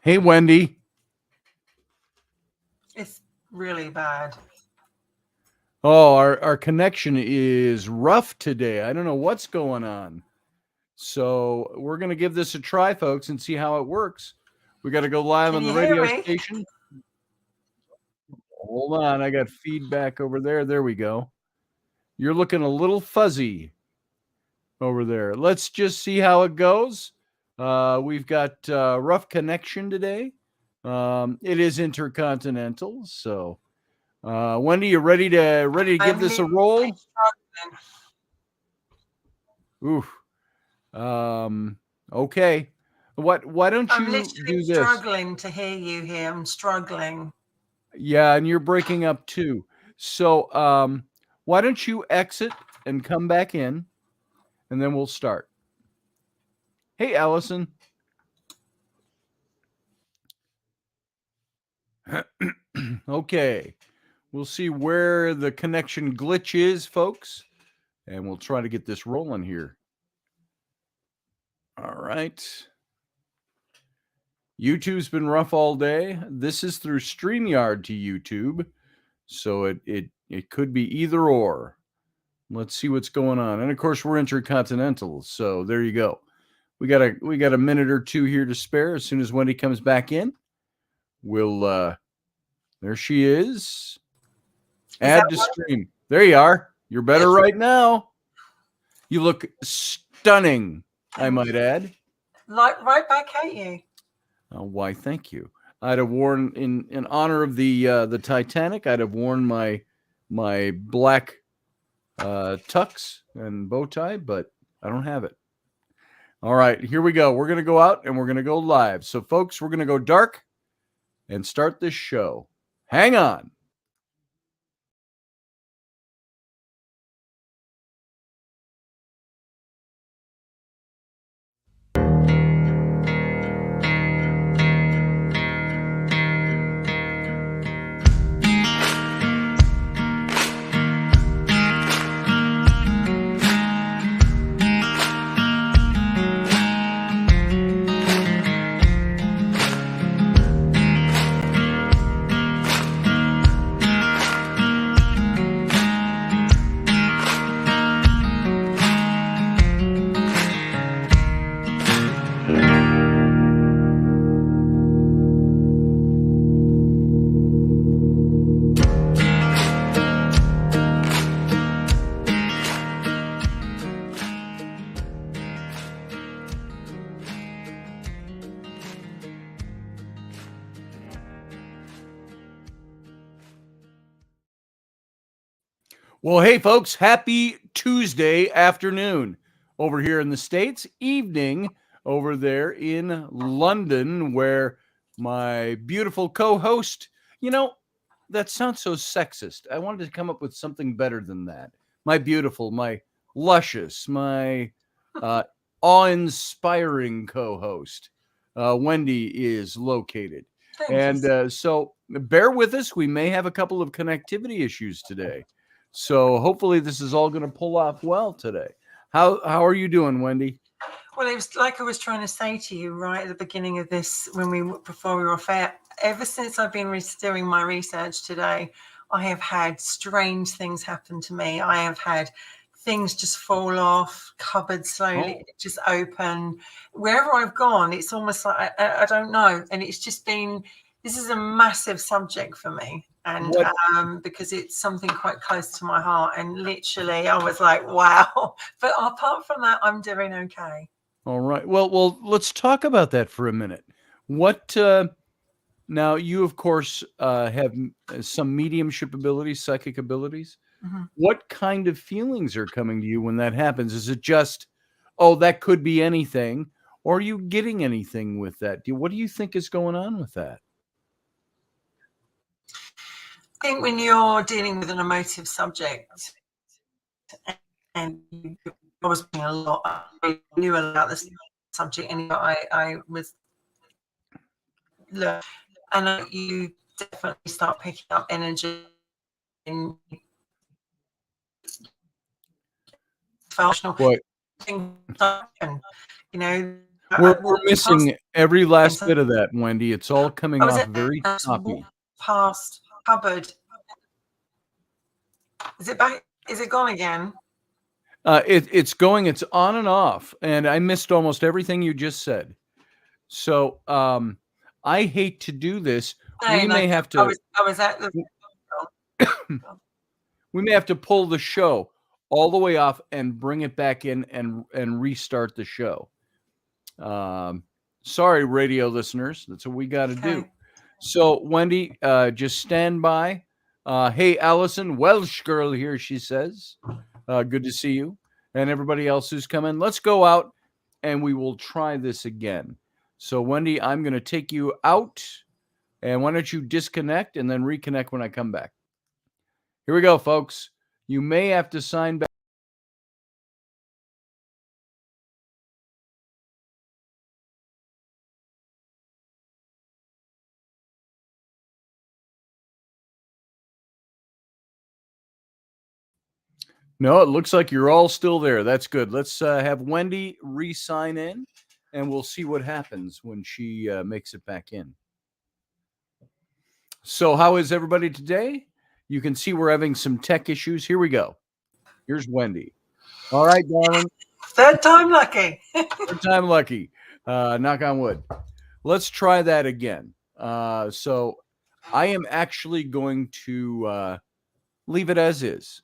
Hey, Wendy. It's really bad. Oh, our connection is rough today. I don't know what's going on. So we're going to give this a try, folks, and see how it works. We got to go live Can on the you hear radio me? station. Hold on. I got feedback over there. There we go. You're looking a little fuzzy over there. Let's just see how it goes. We've got rough connection today. It is intercontinental. So, Wendy, you ready to give this a roll? Oof. Okay. Why don't I'm you literally do this? struggling to hear you here. I'm struggling. Yeah, and you're breaking up too. So, why don't you exit and come back in, and then we'll start. Hey, Allison. Okay. We'll see where the connection glitch is, folks, and we'll try to get this rolling here. All right. YouTube's been rough all day. This is through StreamYard to YouTube, so it could be either or. Let's see what's going on. And of course, we're intercontinental, so there you go. We got a minute or two here to spare. As soon as Wendy comes back in, we'll there she is. Add to stream. There you are. You're better right now. You look stunning, I might add. Like right back at you. Why, thank you. I'd have worn in honor of the Titanic. I'd have worn my black tux and bow tie, but I don't have it. All right, here we go. We're gonna go out and we're gonna go live. So, folks, we're gonna go dark and start this show. Hang on. Well, hey, folks, happy Tuesday afternoon over here in the States, evening over there in London, where my beautiful co-host, that sounds so sexist. I wanted to come up with something better than that. My beautiful, my luscious, my awe-inspiring co-host, Wendy, is located. So bear with us. We may have a couple of connectivity issues today. So hopefully this is all going to pull off well today. How are you doing, Wendy? Well, it was like I was trying to say to you right at the beginning of this, before we were off air. Ever since I've been doing my research today, I have had strange things happen to me. I have had things just fall off, cupboards slowly just open. Wherever I've gone, it's almost like I don't know, and it's just been. This is a massive subject for me. And because it's something quite close to my heart, and literally I was like, wow. But apart from that, I'm doing okay. All right. Well, let's talk about that for a minute. What now? You, of course, have some mediumship abilities, psychic abilities. Mm-hmm. What kind of feelings are coming to you when that happens? Is it just, oh, that could be anything, or are you getting anything with that? What do you think is going on with that? I think when you're dealing with an emotive subject, and I was doing a lot, I knew about this subject, and I was look, and you definitely start picking up energy in emotional things, and We're walked past. missing every last bit of that, Wendy. It's all coming I was off very choppy. past cupboard. Is it back? Is it gone again? It's going. It's on and off, and I missed almost everything you just said. So I hate to do this. We may have to. I was at the. We may have to pull the show all the way off and bring it back in and restart the show. Sorry, radio listeners. That's what we got to do. So, Wendy, just stand by. Hey, Allison, Welsh girl here, she says. Good to see you. And everybody else who's coming. Let's go out and we will try this again. So, Wendy, I'm going to take you out. And why don't you disconnect and then reconnect when I come back? Here we go, folks. You may have to sign back. No, it looks like you're all still there. That's good. Let's have Wendy re-sign in, and we'll see what happens when she makes it back in. So how is everybody today? You can see we're having some tech issues. Here we go. Here's Wendy. All right, darling. Third time lucky. Third time lucky. Knock on wood. Let's try that again. So I am actually going to leave it as is.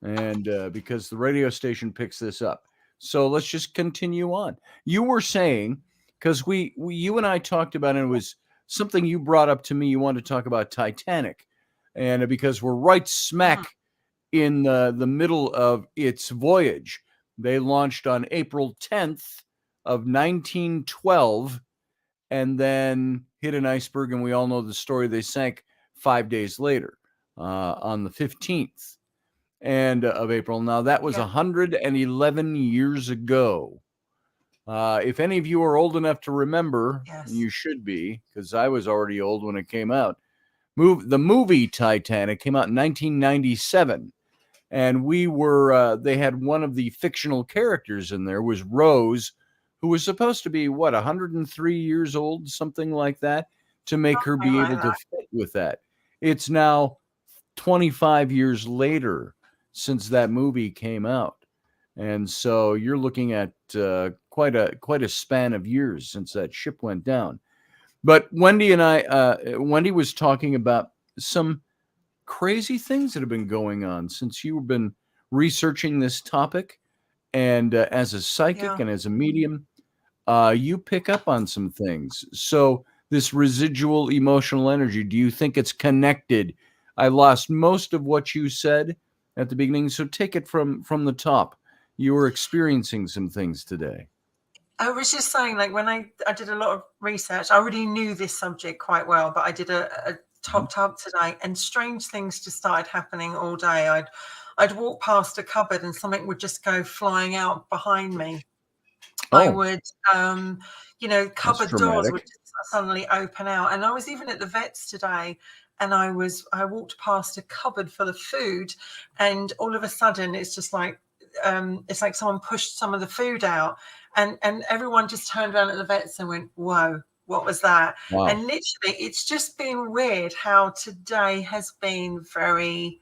And because the radio station picks this up. So let's just continue on. You were saying, because you and I talked about it, it was something you brought up to me. You wanted to talk about Titanic. And because we're right smack in the middle of its voyage. They launched on April 10th of 1912 and then hit an iceberg. And we all know the story. They sank 5 days later on the 15th. Of April. Now, that was 111 years ago. If any of you are old enough to remember, you should be, because I was already old when it came out. The movie Titanic came out in 1997, and they had one of the fictional characters in there was Rose, who was supposed to be, 103 years old, something like that, to make her be able to fit with that. It's now 25 years later since that movie came out. And so you're looking at quite a span of years since that ship went down. But Wendy Wendy was talking about some crazy things that have been going on since you've been researching this topic. And as a psychic and as a medium, you pick up on some things. So this residual emotional energy, do you think it's connected? I lost most of what you said at the beginning, so take it from the top. You were experiencing some things today. I was just saying, like, when I did a lot of research, I already knew this subject quite well, but I did a top today, and strange things just started happening all day. I'd walk past a cupboard and something would just go flying out behind me. I would, cupboard doors would just suddenly open out. And I was even at the vet's today, and I walked past a cupboard full of food, and all of a sudden it's just like, it's like someone pushed some of the food out, and everyone just turned around at the vets and went, whoa, what was that? Wow. And literally, it's just been weird how today has been very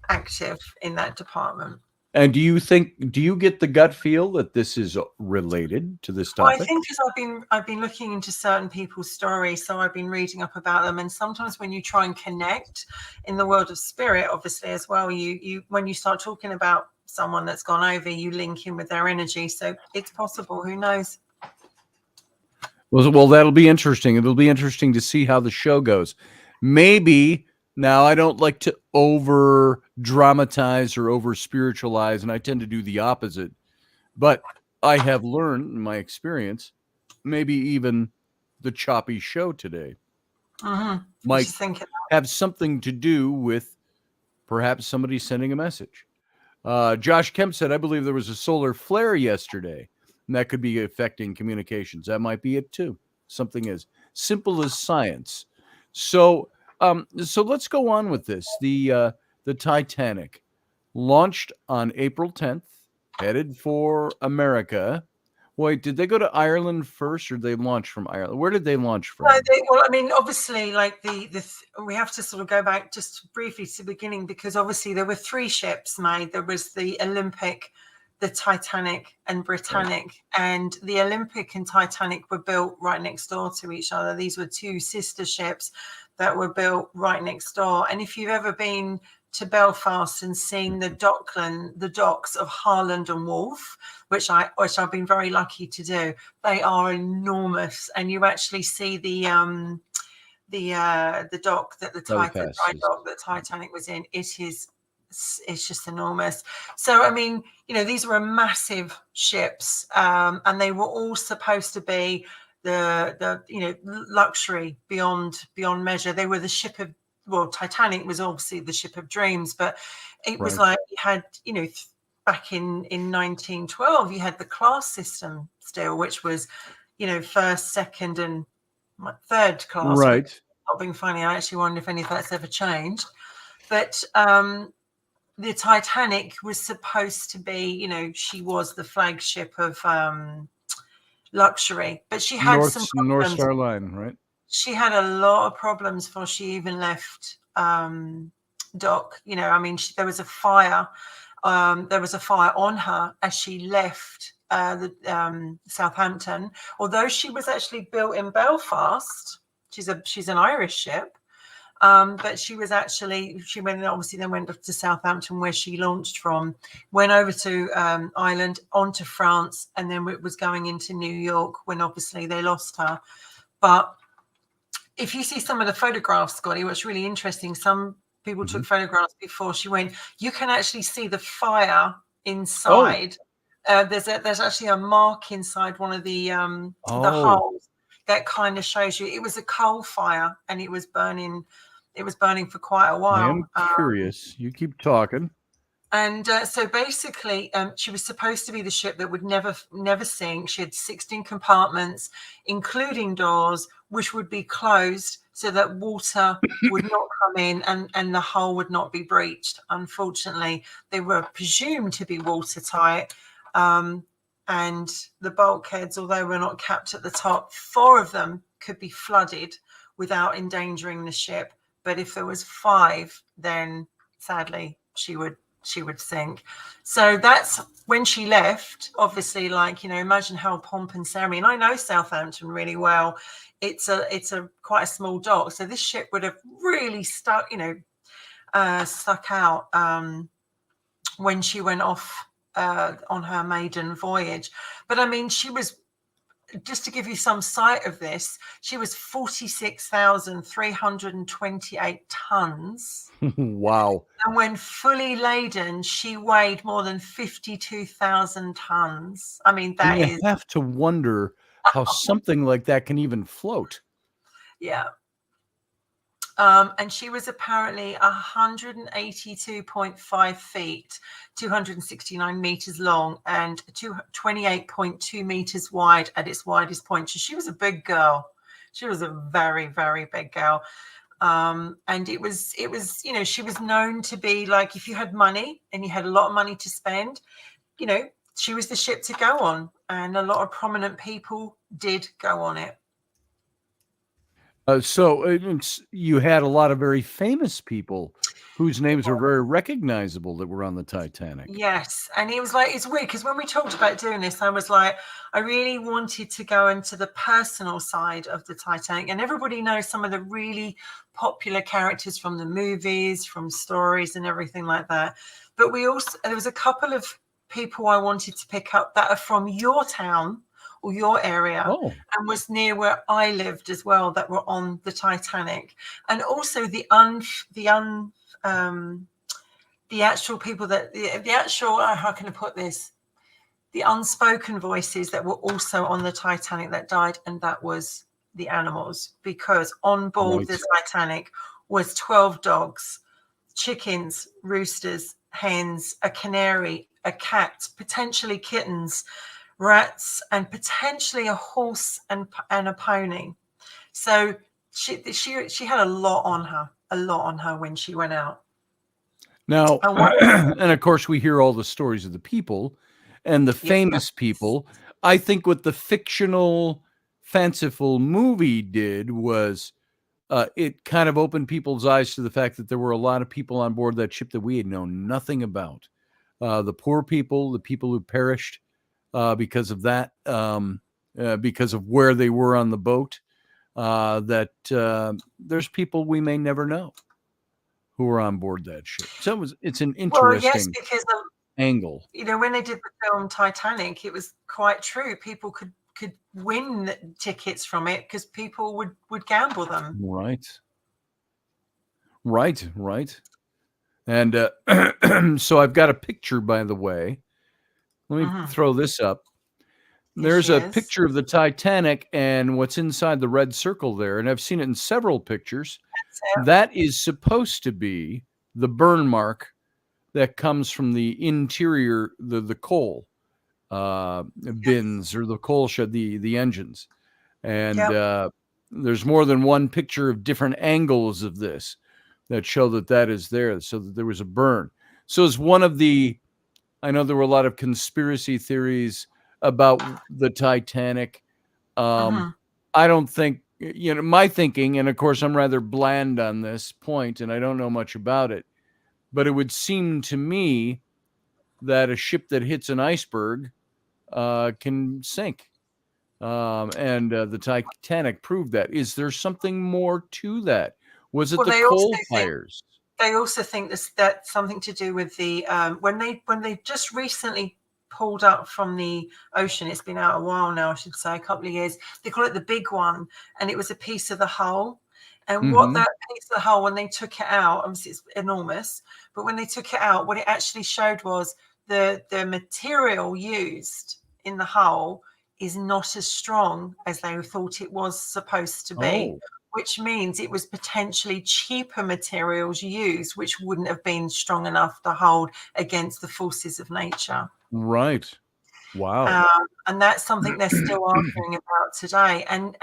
active in that department. And do you get the gut feel that this is related to this topic? Well, I think because I've been looking into certain people's stories, so I've been reading up about them. And sometimes when you try and connect in the world of spirit, obviously as well, you when you start talking about someone that's gone over, you link in with their energy. So it's possible. Who knows? Well, that'll be interesting. It'll be interesting to see how the show goes. Maybe. Now, I don't like to over dramatize or over spiritualize, and I tend to do the opposite. But I have learned in my experience, maybe even the choppy show today might have something to do with perhaps somebody sending a message. Josh Kemp said, I believe there was a solar flare yesterday, and that could be affecting communications. That might be it too. Something as simple as science. So let's go on with this. The Titanic launched on April 10th, headed for America. Wait, did they go to Ireland first, or they launched from Ireland? Where did they launch from? Well, I mean, obviously, like we have to sort of go back just briefly to the beginning, because obviously there were 3 ships made. There was the Olympic, the Titanic, and Britannic. And the Olympic and Titanic were built right next door to each other. These were 2 sister ships that were built right next door. And if you've ever been to Belfast and seen the docks of Harland and Wolff, which I've been very lucky to do, they are enormous, and you actually see the dock that the Titanic was in. It's just enormous. So I mean, these were massive ships, and they were all supposed to be the luxury beyond measure. They were the ship of, well, Titanic was obviously the ship of dreams, but it was like you had, back in 1912, you had the class system still, which was, first, second, and third class. Right. Not being funny, I actually wonder if any of that's ever changed. But the Titanic was supposed to be, she was the flagship of luxury, but she had some problems. North Star Line, right? She had a lot of problems before she even left dock. I mean, there was a fire. There was a fire on her as she left Southampton. Although she was actually built in Belfast, she's an Irish ship. But she went to Southampton, where she launched from, went over to Ireland, onto France, and then it was going into New York when obviously they lost her. But if you see some of the photographs, Scotty, what's really interesting, some people took photographs before she went. You can actually see the fire inside. There's actually a mark inside one of the holes that kind of shows you it was a coal fire, and it was burning. It was burning for quite a while. I am curious. You keep talking. And so basically, she was supposed to be the ship that would never sink. She had 16 compartments, including doors, which would be closed so that water would not come in, and the hull would not be breached. Unfortunately, they were presumed to be watertight. And the bulkheads, although were not capped at the top, 4 of them could be flooded without endangering the ship. But if there was 5, then sadly she would sink. So that's when she left. Obviously, imagine how pomp and ceremony. And I know Southampton really well. It's a quite a small dock, so this ship would have really stuck out when she went off on her maiden voyage. But I mean, she was, just to give you some sight of this, she was 46,328 tons. Wow. And when fully laden, she weighed more than 52,000 tons. I mean, you have to wonder how something like that can even float. Yeah. And she was apparently 182.5 feet, 269 meters long, and 28.2 meters wide at its widest point. So she was a big girl. She was a very, very big girl. And it was, she was known to be like, if you had money and you had a lot of money to spend, she was the ship to go on. And a lot of prominent people did go on it. So you had a lot of very famous people whose names were very recognizable that were on the Titanic. Yes. And it was like, it's weird because when we talked about doing this, I was like, I really wanted to go into the personal side of the Titanic. And everybody knows some of the really popular characters from the movies, from stories and everything like that. But there was a couple of people I wanted to pick up that are from your town or your area, and was near where I lived as well, that were on the Titanic. And also the actual people that the actual, how can I put this? The unspoken voices that were also on the Titanic that died, and that was the animals, because on board the Titanic was 12 dogs, chickens, roosters, hens, a canary, a cat, potentially kittens, rats, and potentially a horse and a pony. So she had a lot on her when she went out. Now, and of course, we hear all the stories of the people and the famous people. I think what the fictional, fanciful movie did was it kind of opened people's eyes to the fact that there were a lot of people on board that ship that we had known nothing about. The poor people, the people who perished because of that, because of where they were on the boat. There's people we may never know who were on board that ship. So it's an Well, yes, interesting because angle. when they did the film Titanic, it was quite true. People could win tickets from it because people would gamble them. Right. And so I've got a picture, by the way. Let me throw this up. There's a picture of the Titanic and what's inside the red circle there, and I've seen it in several pictures. That is supposed to be the burn mark that comes from the interior, the coal bins or the coal shed, the engines. And there's more than one picture of different angles of this that show that is there, so that there was a burn. So it's one of the, I know there were a lot of conspiracy theories about the Titanic. I don't think, my thinking, and of course I'm rather bland on this point and I don't know much about it, but it would seem to me that a ship that hits an iceberg can sink. And the Titanic proved that. Is there something more to that? Was it the coal fires? They also think that's something to do with the when they just recently pulled up from the ocean. It's been out a while now, I should say, a couple of years. They call it the big one, and it was a piece of the hull. And what that piece of the hull, when they took it out, obviously it's enormous, but when they took it out, what it actually showed was the material used in the hull is not as strong as they thought it was supposed to be. Which means it was potentially cheaper materials used, which wouldn't have been strong enough to hold against the forces of nature. Right. Wow. And that's something they're still arguing about today. And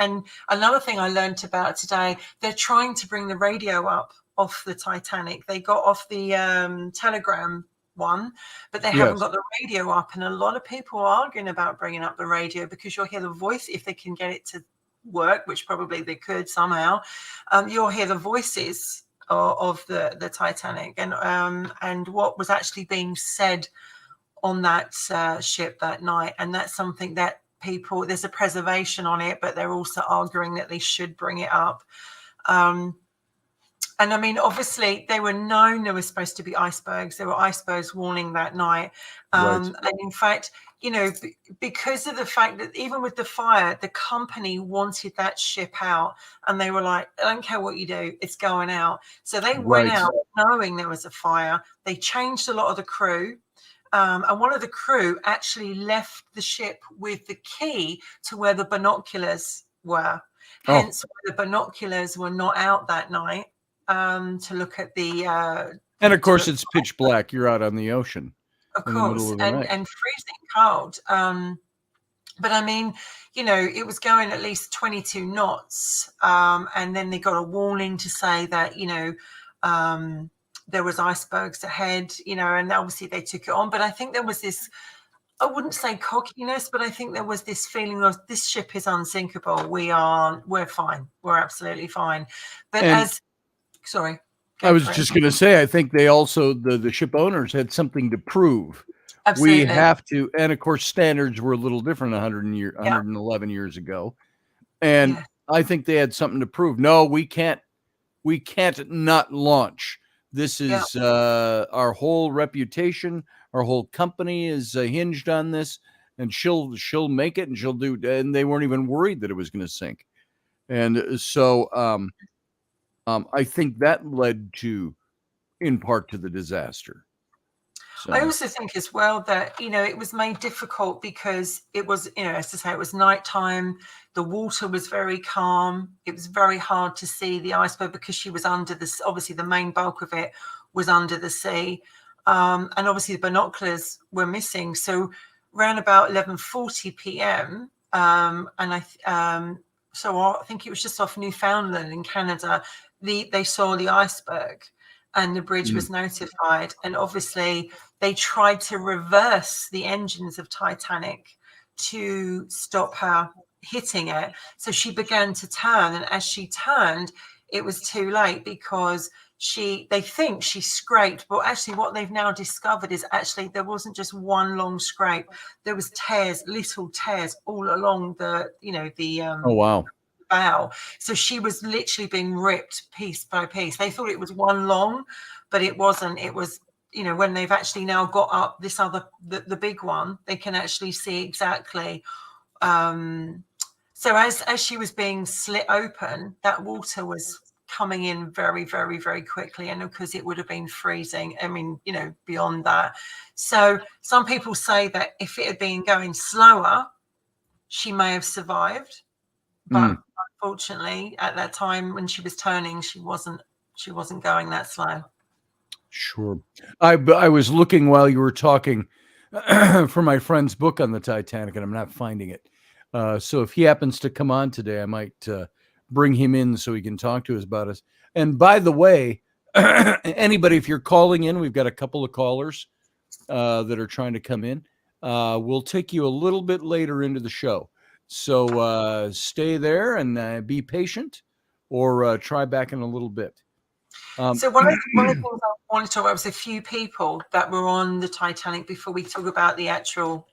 another thing I learned about today, they're trying to bring the radio up off the Titanic. They got off the telegram one, but they haven't got the radio up. And a lot of people are arguing about bringing up the radio because you'll hear the voice if they can get it to work, which probably they could somehow. You'll hear the voices of the Titanic and what was actually being said on that ship that night. And that's something that there's a preservation on it, but they're also arguing that they should bring it up. And I mean, obviously, they were known there were supposed to be icebergs. There were icebergs warning that night. And in fact, because of the fact that even with the fire, the company wanted that ship out. And they were like, I don't care what you do, it's going out. So they went out knowing there was a fire. They changed a lot of the crew. And one of the crew actually left the ship with the key to where the binoculars were. Hence, the binoculars were not out that night. To look at the and of course it's pitch black. You're out on the ocean, of course, and freezing cold. But I mean, it was going at least 22 knots, and then they got a warning to say that there was icebergs ahead, and obviously they took it on. But I think there was this, I wouldn't say cockiness, but I think there was this feeling of this ship is unsinkable. We're fine. We're absolutely fine. But sorry. I was just going to say, I think they also, the ship owners had something to prove. Absolutely. We have to, and of course, standards were a little different 111 years ago. And I think they had something to prove. No, we can't not launch. This is our whole reputation. Our whole company is hinged on this, and she'll make it, and she'll do. And they weren't even worried that it was going to sink. And so, I think that led in part to the disaster. So. I also think as well that, it was made difficult because it was, as I say, it was nighttime. The water was very calm. It was very hard to see the iceberg because she was under obviously the main bulk of it was under the sea. And obviously the binoculars were missing. So around about 11:40 p.m. So I think it was just off Newfoundland in Canada. They saw the iceberg and the bridge was notified. And obviously they tried to reverse the engines of Titanic to stop her hitting it. So she began to turn, and as she turned, it was too late because they think she scraped, but actually what they've now discovered is actually there wasn't just one long scrape. There was tears, little tears all along the Oh, wow. bow. So she was literally being ripped piece by piece. They thought it was one long, but it wasn't. It was, when they've actually now got up this other, the big one, they can actually see exactly. So as she was being slit open, that water was coming in very, very, very quickly, and because it would have been freezing, I mean, beyond that. So some people say that if it had been going slower, she may have survived, but unfortunately at that time when she was turning, she wasn't going that slow. Sure. I was looking while you were talking for my friend's book on the Titanic, and I'm not finding it. So if he happens to come on today, I might bring him in so he can talk to us about us. And by the way, anybody, if you're calling in, we've got a couple of callers that are trying to come in. We'll take you a little bit later into the show. So stay there and be patient, or try back in a little bit. So one of the things I wanted to talk about was a few people that were on the Titanic before we talk about the actual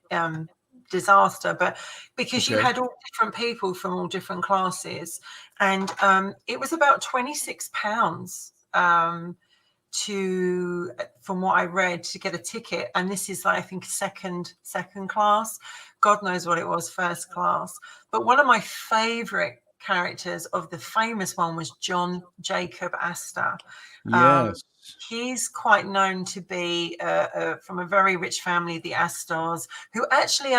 disaster, but because you had all different people from all different classes, and it was about £26 from what I read, to get a ticket, and this is I think second class. God knows what it was first class. But one of my favorite characters of the famous one was John Jacob Astor. Yes. He's quite known to be from a very rich family, the Astors, who actually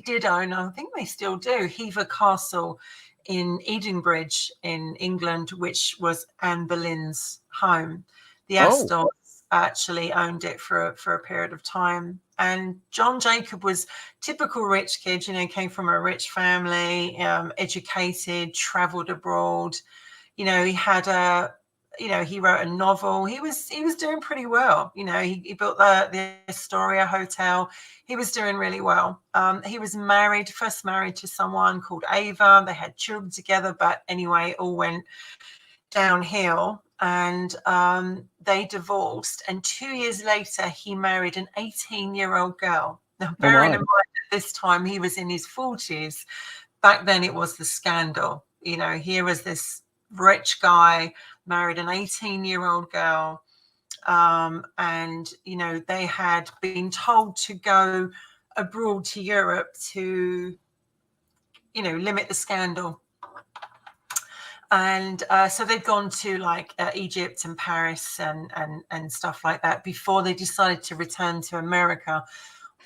did own, I think they still do, Hever Castle in Edenbridge in England, which was Anne Boleyn's home. The Astors actually owned it for a period of time. And John Jacob was typical rich kid, came from a rich family, educated, traveled abroad. He had he wrote a novel. He was doing pretty well. He built the Astoria Hotel. He was doing really well. He was first married to someone called Ava. They had children together, but anyway, it all went downhill, and they divorced. And 2 years later, he married an 18-year-old girl. Now, bearing in mind that this time he was in his 40s, back then it was the scandal. Here was this rich guy married an 18-year-old girl, and they had been told to go abroad to Europe to limit the scandal. And so they'd gone to Egypt and Paris and stuff like that before they decided to return to America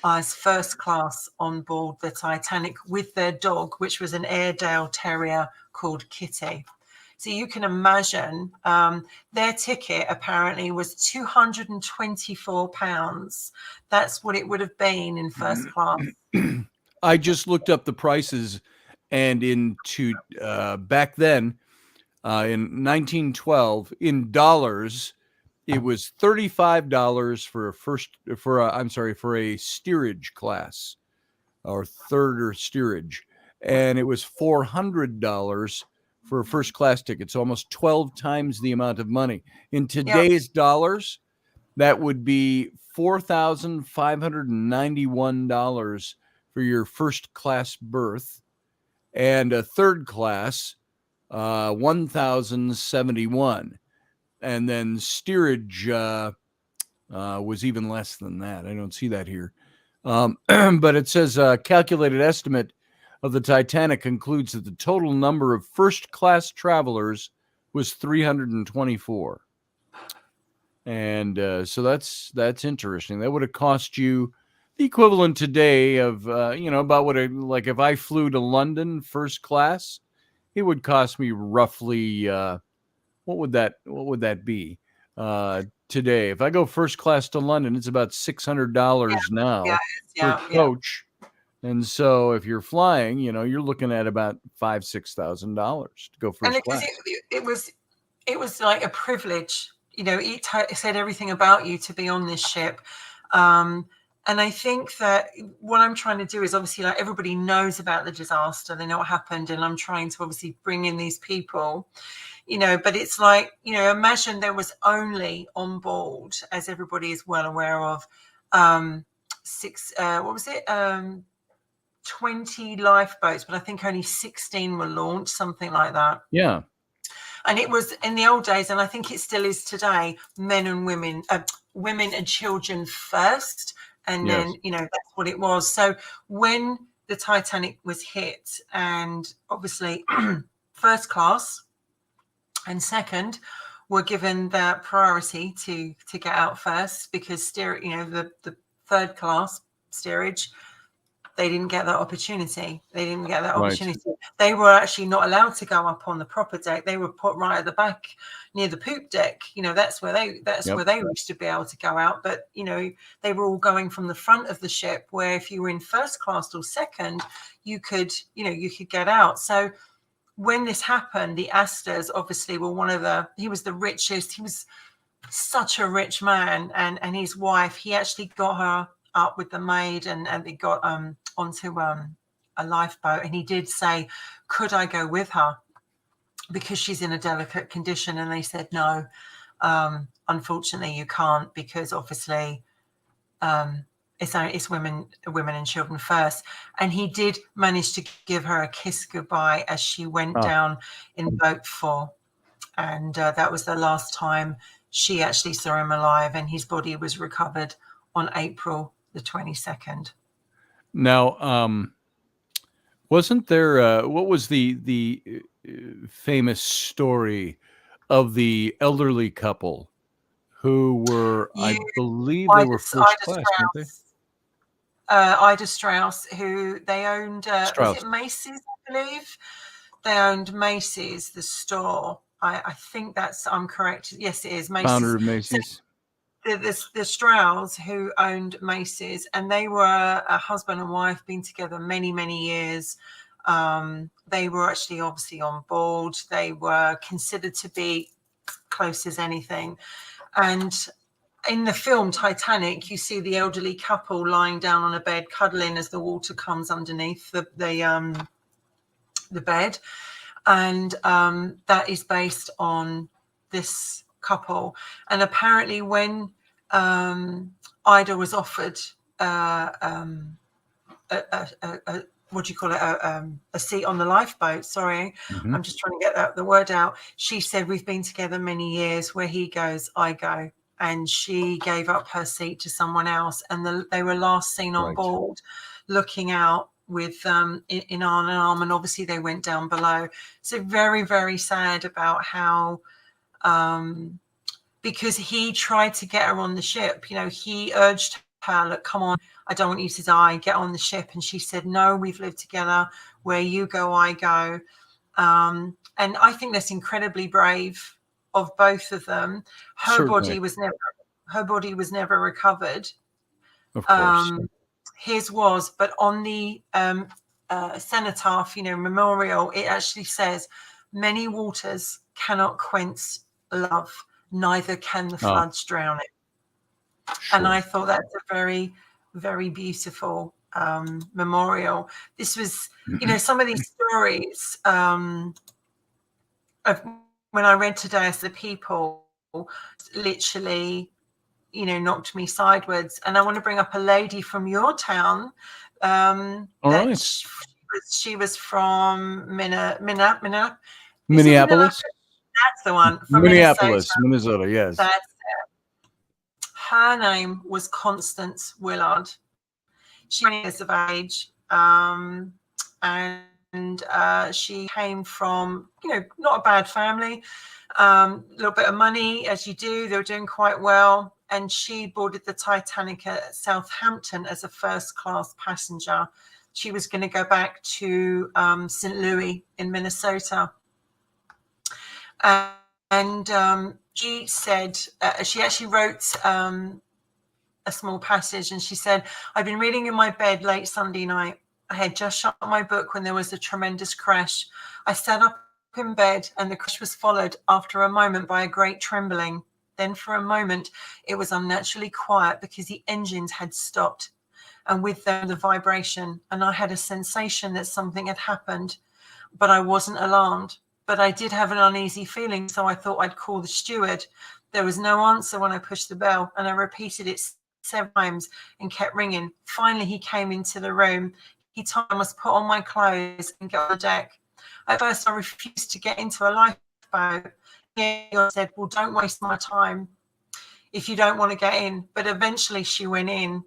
as first class on board the Titanic with their dog, which was an Airedale Terrier called Kitty. So you can imagine their ticket apparently was £224. That's what it would have been in first class. I just looked up the prices, and back then, in 1912, in dollars, it was $35 for a steerage class, or third or steerage, and it was $400 for a first class ticket. So almost 12 times the amount of money. In today's dollars, that would be $4,591 for your first class berth, and a third class, $1,071, and then steerage was even less than that. I don't see that here, but it says calculated estimate of the Titanic concludes that the total number of first class travelers was 324, and so that's interesting. That would have cost you the equivalent today of about what if I flew to London first class, it would cost me roughly what would that be today? If I go first class to London, it's about $600 now per coach. And so if you're flying, you're looking at about $5,000-$6,000 to go first class. It was like a privilege. It said everything about you to be on this ship. And I think that what I'm trying to do is obviously, like, everybody knows about the disaster, they know what happened, and I'm trying to obviously bring in these people, but it's like, imagine there was only on board, as everybody is well aware of, six, what was it? 20 lifeboats, but I think only 16 were launched, something like that. Yeah. And it was in the old days, and I think it still is today, men and women, women and children first. And Yes. then, that's what it was. So when the Titanic was hit, and obviously first class and second were given the priority to get out first, because the third class steerage, they didn't get that opportunity. Right. They were actually not allowed to go up on the proper deck. They were put right at the back near the poop deck. That's where they used to be able to go out. But they were all going from the front of the ship, where if you were in first class or second, you could get out. So when this happened, the Astors obviously were he was the richest. He was such a rich man, and his wife, he actually got her up with the maid, and they got onto a lifeboat, and he did say, could I go with her, because she's in a delicate condition? And they said, no, unfortunately you can't, because obviously it's women and children first. And he did manage to give her a kiss goodbye as she went down in boat 4, and that was the last time she actually saw him alive, and his body was recovered on April the 22nd. Now, wasn't there what was the famous story of the elderly couple who were, I believe they were first class, weren't they? Ida Strauss, who they owned, was it Macy's, I believe? They owned Macy's, the store. I think I'm correct. Yes, it is Macy's. Founder of Macy's. So the Strauss, who owned Macy's, and they were a husband and wife, been together many, many years. They were actually obviously on board. They were considered to be close as anything. And in the film Titanic, you see the elderly couple lying down on a bed, cuddling as the water comes underneath the bed. And that is based on this couple. And apparently when Ida was offered what do you call it, a seat on the lifeboat, sorry, I'm just trying to get the word out, she said, we've been together many years, where he goes, I go. And she gave up her seat to someone else, and they were last seen on board looking out with in arm in arm, and obviously they went down below. So very, very sad about how because he tried to get her on the ship. He urged her, look, come on, I don't want you to die, get on the ship. And she said, no, we've lived together, where you go, I go. And I think that's incredibly brave of both of them. Her body was never recovered. Of course. His was, but on the cenotaph, memorial, it actually says, many waters cannot quench love, neither can the floods drown it. Sure. And I thought that's a very, very beautiful memorial. This was, some of these stories of when I read Today as the People, literally, knocked me sideways. And I want to bring up a lady from your town. She was from Minneapolis. That's the one. From Minneapolis, Minnesota, yes. That's it. Her name was Constance Willard. She was 20 years of age, and she came from, not a bad family, a little bit of money, as you do. They were doing quite well. And she boarded the Titanic at Southampton as a first-class passenger. She was going to go back to St. Louis in Minnesota. And she said, she actually wrote a small passage, and she said, I've been reading in my bed late Sunday night. I had just shut my book when there was a tremendous crash. I sat up in bed, and the crash was followed after a moment by a great trembling. Then for a moment, it was unnaturally quiet because the engines had stopped. and with them the vibration. And I had a sensation that something had happened, but I wasn't alarmed. But I did have an uneasy feeling, so I thought I'd call the steward. There was no answer when I pushed the bell, and I repeated it 7 times and kept ringing. Finally, he came into the room. He told me I must put on my clothes and get on the deck. At first, I refused to get into a lifeboat. He said, well, don't waste my time if you don't want to get in. But eventually she went in.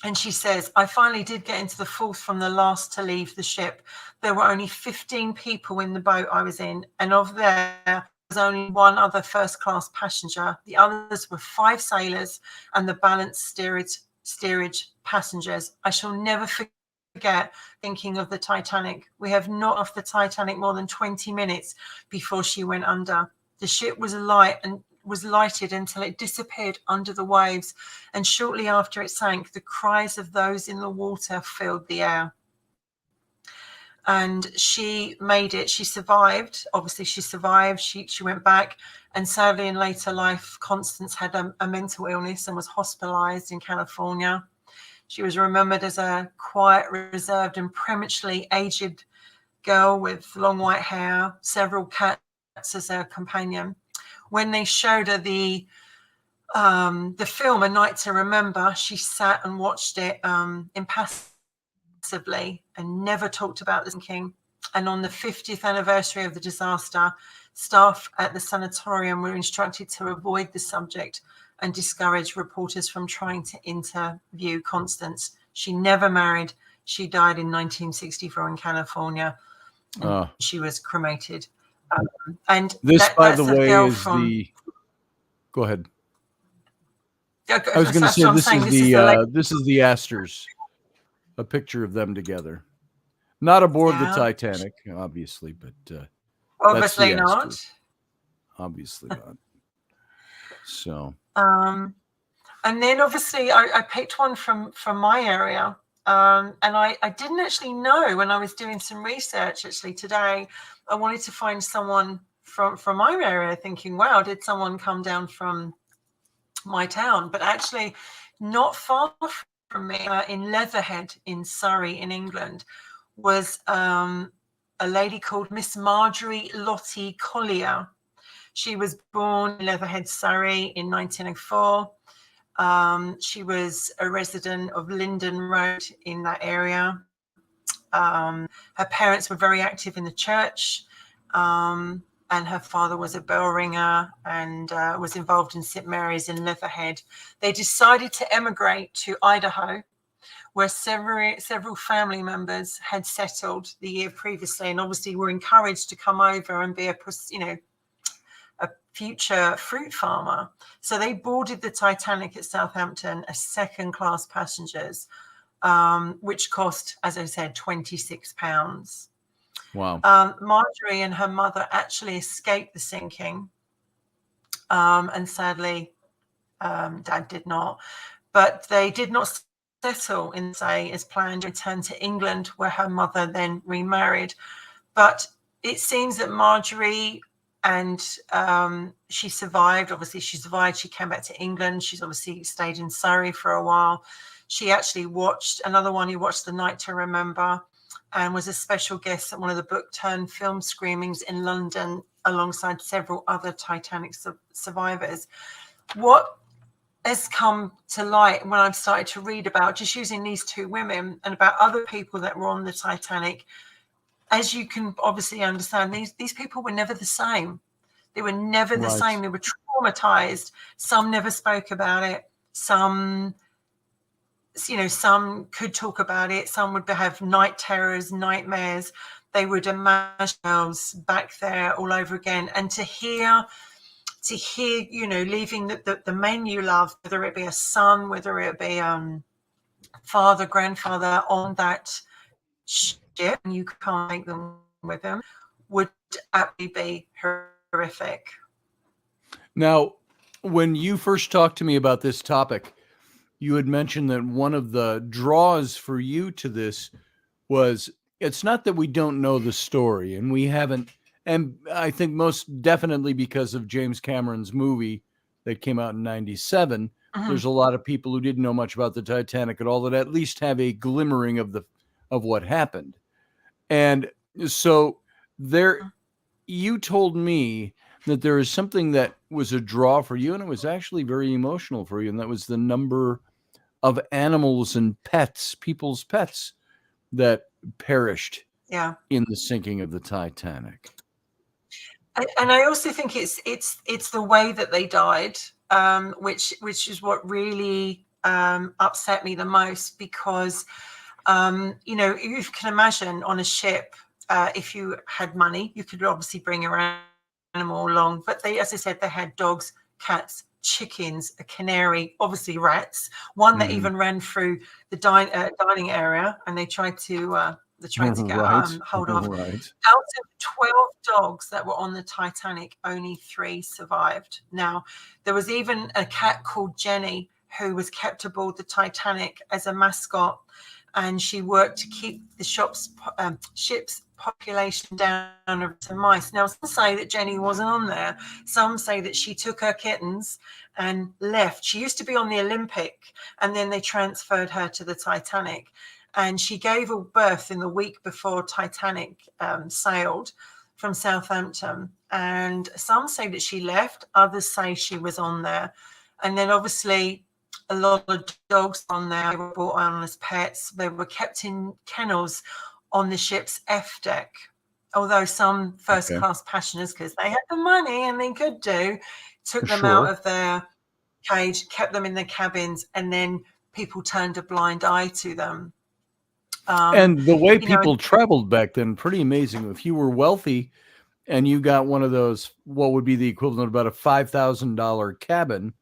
And she says, I finally did get into the fourth from the last to leave the ship. There were only 15 people in the boat I was in, and of there was only one other first-class passenger. The others were 5 sailors and the balance steerage passengers. I shall never forget thinking of the Titanic. We have not off the Titanic more than 20 minutes before she went under. The ship was lighted until it disappeared under the waves, and shortly after it sank, the cries of those in the water filled the air. And she made it. She survived. Obviously, she survived. She went back, and sadly, in later life, Constance had a mental illness and was hospitalized in California. She was remembered as a quiet, reserved, and prematurely aged girl with long white hair, several cats as her companion. When they showed her the film A Night to Remember, she sat and watched it impassively and never talked about the sinking. And on the 50th anniversary of the disaster, staff at the sanatorium were instructed to avoid the subject and discourage reporters from trying to interview Constance. She never married. She died in 1964 in California. She was cremated. And this, by the way, is the. Go ahead. I was going to say this is the Astors, a picture of them together, not aboard the Titanic, obviously, but obviously not. Obviously not. So. And then obviously I picked one from my area. And I didn't actually know when I was doing some research actually today. I wanted to find someone from my area, thinking, wow, did someone come down from my town? But actually not far from me, in Leatherhead in Surrey in England, was a lady called Miss Marjorie Lottie Collier. She was born in Leatherhead, Surrey in 1904. She was a resident of Linden Road in that area. Her parents were very active in the church, and her father was a bell ringer and was involved in St. Mary's in Leatherhead. They decided to emigrate to Idaho, where several family members had settled the year previously, and obviously were encouraged to come over and be a future fruit farmer. So they boarded the Titanic at Southampton as second-class passengers, which cost, as I said, £26. Wow. Marjorie and her mother actually escaped the sinking, and sadly, Dad did not. But they did not settle in, say, as planned, return to England, where her mother then remarried. But it seems that Marjorie and she survived. Obviously, she survived. She came back to England. She's obviously stayed in Surrey for a while. She actually watched another one. He watched The Night to Remember, and was a special guest at one of the book-turned film screenings in London, alongside several other Titanic survivors. What has come to light when I've started to read about just using these 2 women and about other people that were on the Titanic, as you can obviously understand, these people were never the same. They were never the same. They were traumatized. Some never spoke about it. Some could talk about it. Some would have night terrors, nightmares. They would imagine themselves back there all over again. And to hear, leaving the men you love, whether it be a son, whether it be father, grandfather, on that ship, and you can't take them with them, would absolutely be horrific. Now, when you first talked to me about this topic, you had mentioned that one of the draws for you to this was, it's not that we don't know the story, and we haven't, and I think most definitely because of James Cameron's movie that came out in 97, Mhm. there's a lot of people who didn't know much about the Titanic at all that at least have a glimmering of what happened. And so there, you told me that there is something that was a draw for you, and it was actually very emotional for you, and that was the number of animals and pets, people's pets, that perished Yeah. in the sinking of the Titanic. And I also think it's the way that they died, which is what really upset me the most, because you know, you can imagine on a ship, if you had money, you could obviously bring your animal along. But they, as I said, they had dogs, cats, chickens, a canary, obviously rats. One that even ran through the dining area, and they tried to get Right, hold of. right. Out of 12 dogs that were on the Titanic, only 3 survived. Now, there was even a cat called Jenny who was kept aboard the Titanic as a mascot, and she worked to keep the ship's population down to mice. Now, some say that Jenny wasn't on there. Some say that she took her kittens and left. She used to be on the Olympic, and then they transferred her to the Titanic. And she gave birth in the week before Titanic sailed from Southampton. And some say that she left, others say she was on there. And then obviously a lot of dogs on there, they were brought on as pets. They were kept in kennels on the ship's F deck. Although some first class passengers, because they had the money and they could took them out of their cage, kept them in their cabins, and then people turned a blind eye to them. And the way people traveled back then, pretty amazing. If you were wealthy and you got one of those, what would be the equivalent of about a $5,000 cabin,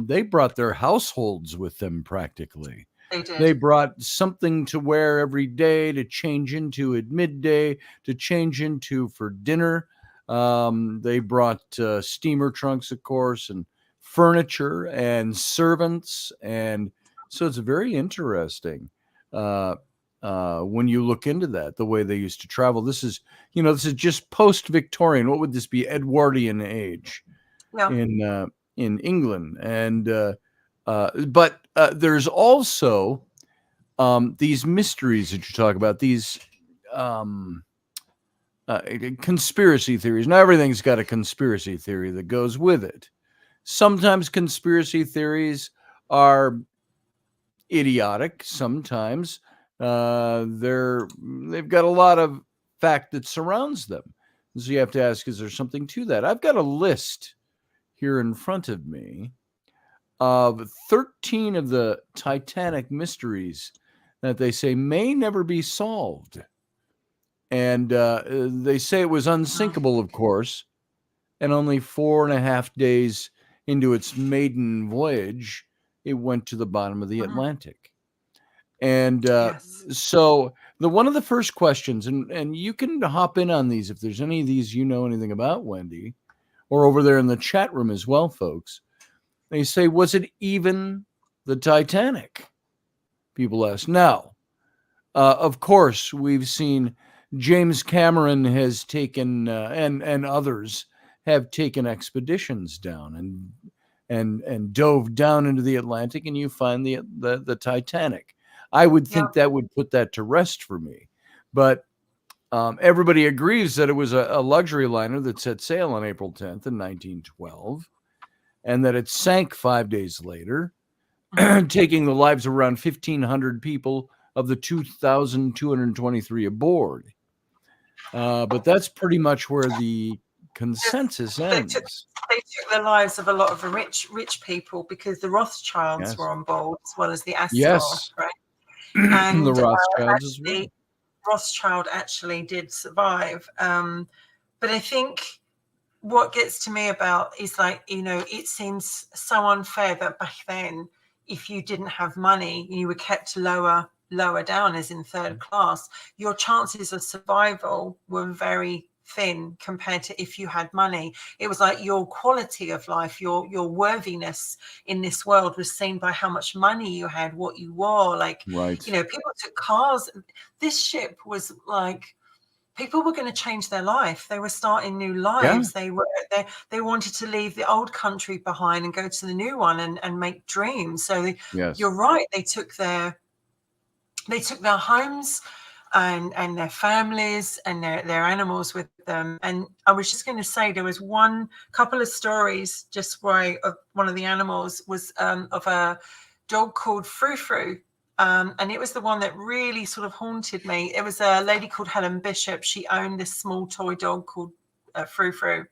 they brought their households with them practically. They did. They brought something to wear every day, to change into at midday, to change into for dinner. They brought steamer trunks, of course, and furniture and servants. And so it's very interesting when you look into that, the way they used to travel. This is just post-Victorian. What would this be? Edwardian age in England. And but there's also these mysteries that you talk about, these conspiracy theories. Now, everything's got a conspiracy theory that goes with it. Sometimes conspiracy theories are idiotic. Sometimes they've got a lot of fact that surrounds them. So you have to ask, is there something to that? I've got a list here in front of me of 13 of the Titanic mysteries that they say may never be solved. And they say it was unsinkable, of course, and only 4.5 days into its maiden voyage, it went to the bottom of the Atlantic. And so one of the first questions, and you can hop in on these if there's any of these you know anything about, Wendy, or over there in the chat room as well, folks. They say, was it even the Titanic? People ask. Now, of course, we've seen James Cameron has taken, and others have taken expeditions down and dove down into the Atlantic, and you find the Titanic. I would think that would put that to rest for me. But everybody agrees that it was a luxury liner that set sail on April 10th in 1912, and that it sank 5 days later, taking the lives of around 1,500 people of the 2,223 aboard. But that's pretty much where the consensus ends. They took the lives of a lot of rich people, because the Rothschilds were on board, as well as the Astor, right? And the Rothschilds as well. Rothschild actually did survive. But I think what gets to me about is, like, it seems so unfair that back then, if you didn't have money, you were kept lower down, as in third class. Your chances of survival were very thin compared to if you had money. It was like your quality of life, your worthiness in this world was seen by how much money you had, what you wore. Like, people took cars. This ship was like people were going to change their life. They were starting new Yeah. lives. They wanted to leave the old country behind and go to the new one and make dreams. So Yes. you're right. They took their homes and their families and their animals with them. And I was just going to say, there was one couple of stories just where one of the animals was of a dog called Frou Frou. And it was the one that really sort of haunted me. It was a lady called Helen Bishop. She owned this small toy dog called Frou Frou.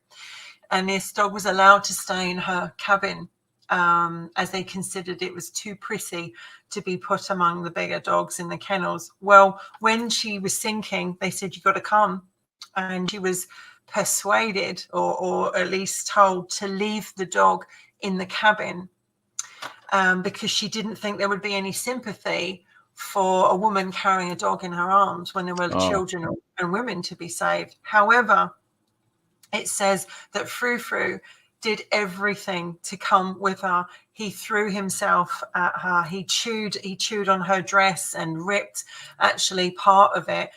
And this dog was allowed to stay in her cabin as they considered it was too pretty to be put among the bigger dogs in the kennels. Well, when she was sinking, they said, "You got to come." And she was persuaded or at least told to leave the dog in the cabin because she didn't think there would be any sympathy for a woman carrying a dog in her arms when there were children and women to be saved. However, it says that Frou Frou did everything to come with her. He threw himself at her. He chewed on her dress and ripped actually part of it,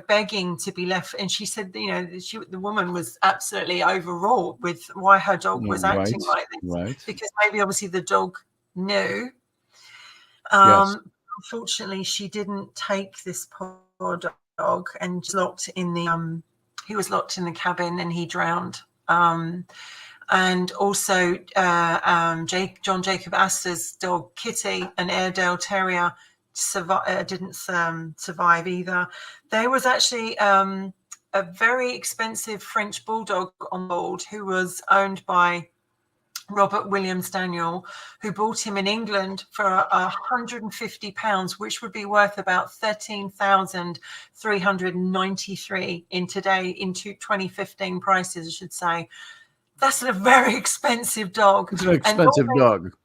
begging to be left. And she said, the woman was absolutely overwrought with why her dog was acting like this. Right. Because maybe obviously the dog knew. Yes. Unfortunately, she didn't take this poor dog and he was locked in the cabin and he drowned. And also John Jacob Astor's dog Kitty, an Airedale Terrier, didn't survive either. There was actually a very expensive French bulldog on board who was owned by Robert Williams Daniel, who bought him in England for £150, which would be worth about 13,393 in 2015 prices, I should say. That's a very expensive dog. It's an expensive dog.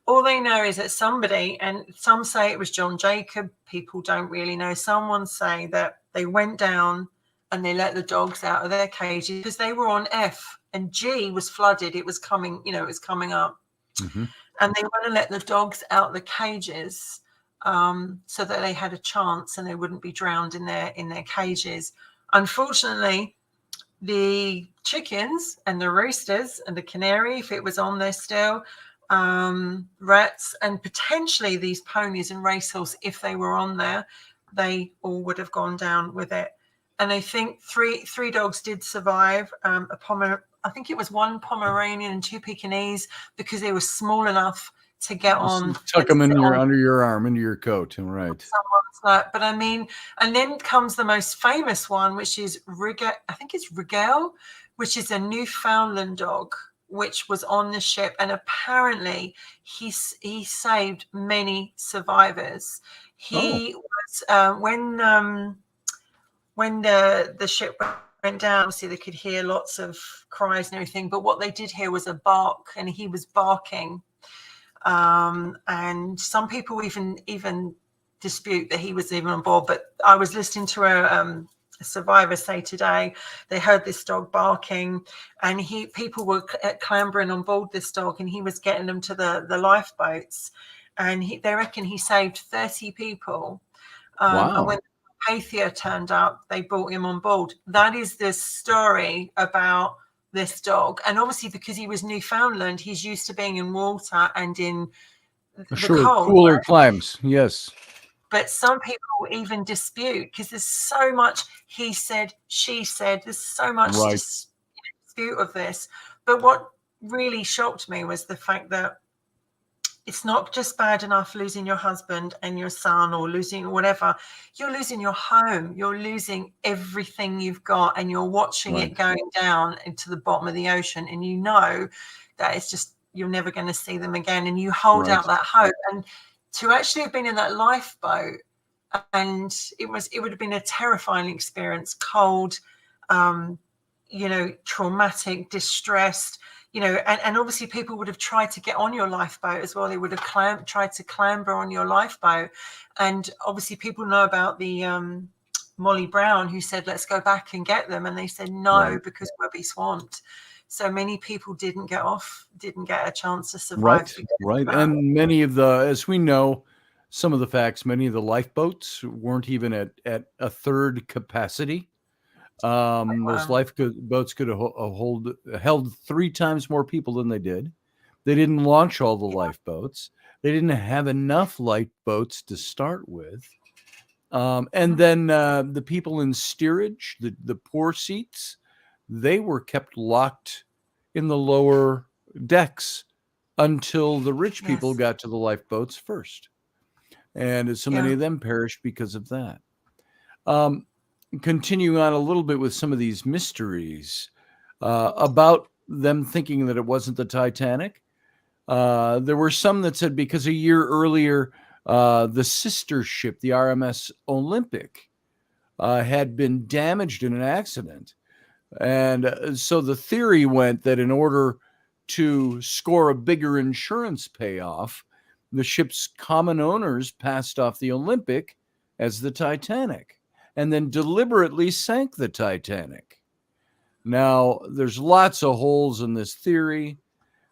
All they know is that somebody, and some say it was John Jacob, people don't really know. Someone say that they went down and they let the dogs out of their cages because they were on F and G was flooded. It was coming, it was coming up. Mm-hmm. And they want to let the dogs out the cages so that they had a chance and they wouldn't be drowned in their cages. Unfortunately, the chickens and the roosters and the canary, if it was on there still, rats, and potentially these ponies and racehorse, if they were on there, they all would have gone down with it. And I think three dogs did survive. I think it was one Pomeranian and two Pekingese, because they were small enough to get on. Tuck them under your arm, into your coat, right? But I mean, and then comes the most famous one, which is I think it's Rigel, which is a Newfoundland dog, which was on the ship, and apparently he saved many survivors. He was when the ship went down, obviously they could hear lots of cries and everything, but what they did hear was a bark, and he was barking. And some people even dispute that he was even on board. But I was listening to a survivor say today they heard this dog barking, and people were clambering on board this dog, and he was getting them to the lifeboats, and they reckon he saved 30 people. Wow. And when Pathia turned up, they brought him on board. That is the story about this dog. And obviously, because he was Newfoundland, he's used to being in water and in the cold, cooler climes. Yes. But some people even dispute, because there's so much he said, she said, there's so much dispute of this. But what really shocked me was the fact that it's not just bad enough losing your husband and your son, or losing whatever. You're losing your home. You're losing everything you've got, and you're watching it going down into the bottom of the ocean. And you know that it's just, you're never going to see them again. And you hold out that hope. And to actually have been in that lifeboat, and it would have been a terrifying experience, cold, traumatic, distressed, and obviously people would have tried to get on your lifeboat as well. They would have tried to clamber on your lifeboat. And obviously people know about the Molly Brown, who said, let's go back and get them. And they said, no, because we'll be swamped. So many people didn't get a chance to survive. Right. And many of as we know, some of the facts, many of the lifeboats weren't even at a third capacity. Those Wow. boats could have held 3 times more people than they did. They didn't launch all the lifeboats. They didn't have enough lifeboats to start with. And Mhm. then the people in steerage, the poor seats, they were kept locked in the lower decks until the rich people Yes. got to the lifeboats first. And so many Yeah. of them perished because of that. Um, Continuing on a little bit with some of these mysteries about them thinking that it wasn't the Titanic. There were some that said because a year earlier, the sister ship, the RMS Olympic, had been damaged in an accident. And so the theory went that in order to score a bigger insurance payoff, the ship's common owners passed off the Olympic as the Titanic and then deliberately sank the Titanic. Now, there's lots of holes in this theory,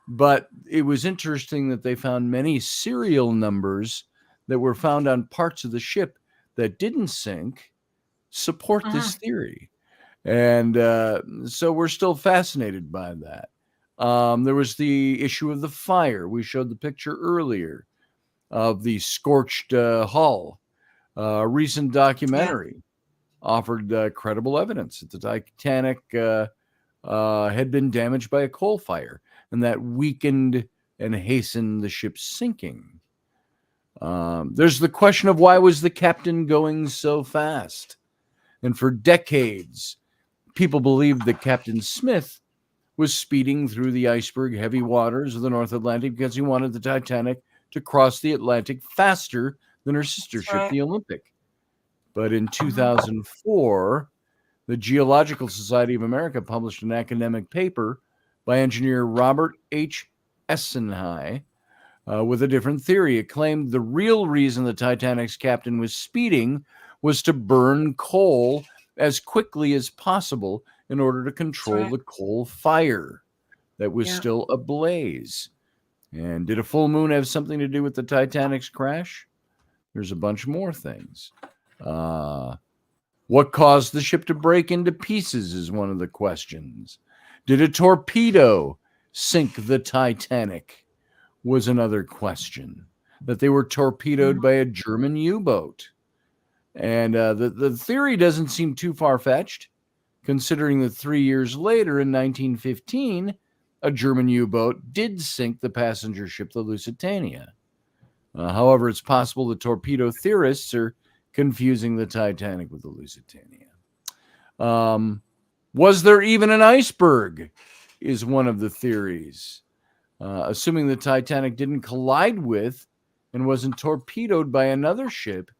but it was interesting that they found many serial numbers that were found on parts of the ship that didn't sink support Hmm. this theory. And so we're still fascinated by that. There was the issue of the fire. We showed the picture earlier of the scorched hull. A recent Yeah. documentary offered credible evidence that the Titanic had been damaged by a coal fire, and that weakened and hastened the ship's sinking. There's the question of why was the captain going so fast? And for decades, people believed that Captain Smith was speeding through the iceberg heavy waters of the North Atlantic because he wanted the Titanic to cross the Atlantic faster than her sister That's ship, right. the Olympic. But in Hmm. 2004, the Geological Society of America published an academic paper by engineer Robert H. Essenhigh with a different theory. It claimed the real reason the Titanic's captain was speeding was to burn coal as quickly as possible in order to That's control right. the coal fire that was Yeah. still ablaze. And did a full moon have something to do with the Titanic's crash? There's a bunch more things. Uh, what caused the ship to break into pieces is one of the questions. Did a torpedo sink the Titanic? Was another question. That they were torpedoed Mhm. by a German U boat. And the theory doesn't seem too far fetched, considering that 3 years later, in 1915, a German U boat did sink the passenger ship, the Lusitania. However, it's possible the torpedo theorists are confusing the Titanic with the Lusitania. Um, was there even an iceberg? Is one of the theories. Assuming the Titanic didn't collide with and wasn't torpedoed by another ship,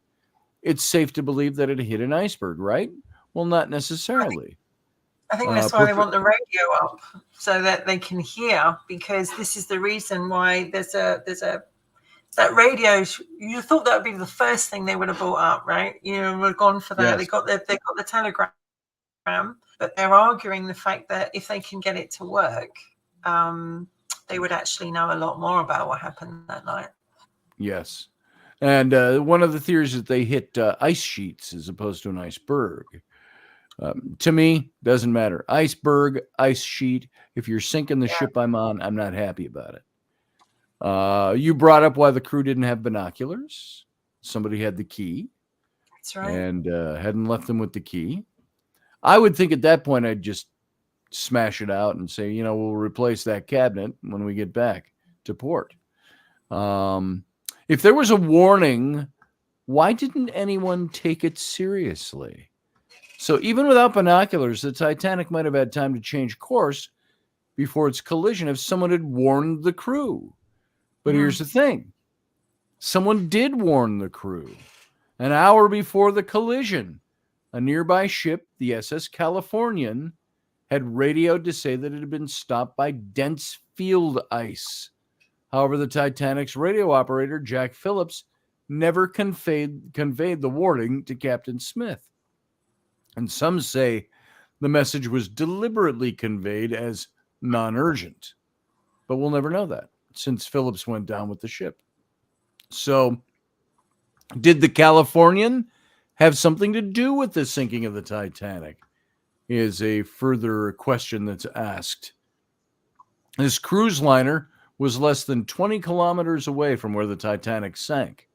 it's safe to believe that it hit an iceberg, right? Well, not I think necessarily. I think Uh, that's why they prefer- want the radio up so that they can hear, because this is the reason why there's a that radio. You thought that would be the first thing they would have brought up, right? You know, we're gone for that. yes, They got the telegram, but they're arguing the fact that if they can get it to work, um, they would actually know a lot more about what happened that night. yes. And one of the theories is that they hit ice sheets as opposed to an iceberg. To me, doesn't matter. Iceberg, ice sheet. If you're sinking the Yeah, ship I'm on, I'm not happy about it. You brought up why the crew didn't have binoculars. Somebody had the key that's right. and hadn't left them with the key. I would think at that point I'd just smash it out and say, we'll replace that cabinet when we get back to port. Um, if there was a warning, why didn't anyone take it seriously? So even without binoculars, the Titanic might have had time to change course before its collision if someone had warned the crew. But Mm-hmm. here's the thing. Someone did warn the crew. An hour before the collision, a nearby ship, the SS Californian, had radioed to say that it had been stopped by dense field ice. However, the Titanic's radio operator, Jack Phillips, never conveyed the warning to Captain Smith. And some say the message was deliberately conveyed as non urgent. But we'll never know that since Phillips went down with the ship. So, did the Californian have something to do with the sinking of the Titanic? is a further question that's asked. This cruise liner was less than 20 kilometers away from where the Titanic sank.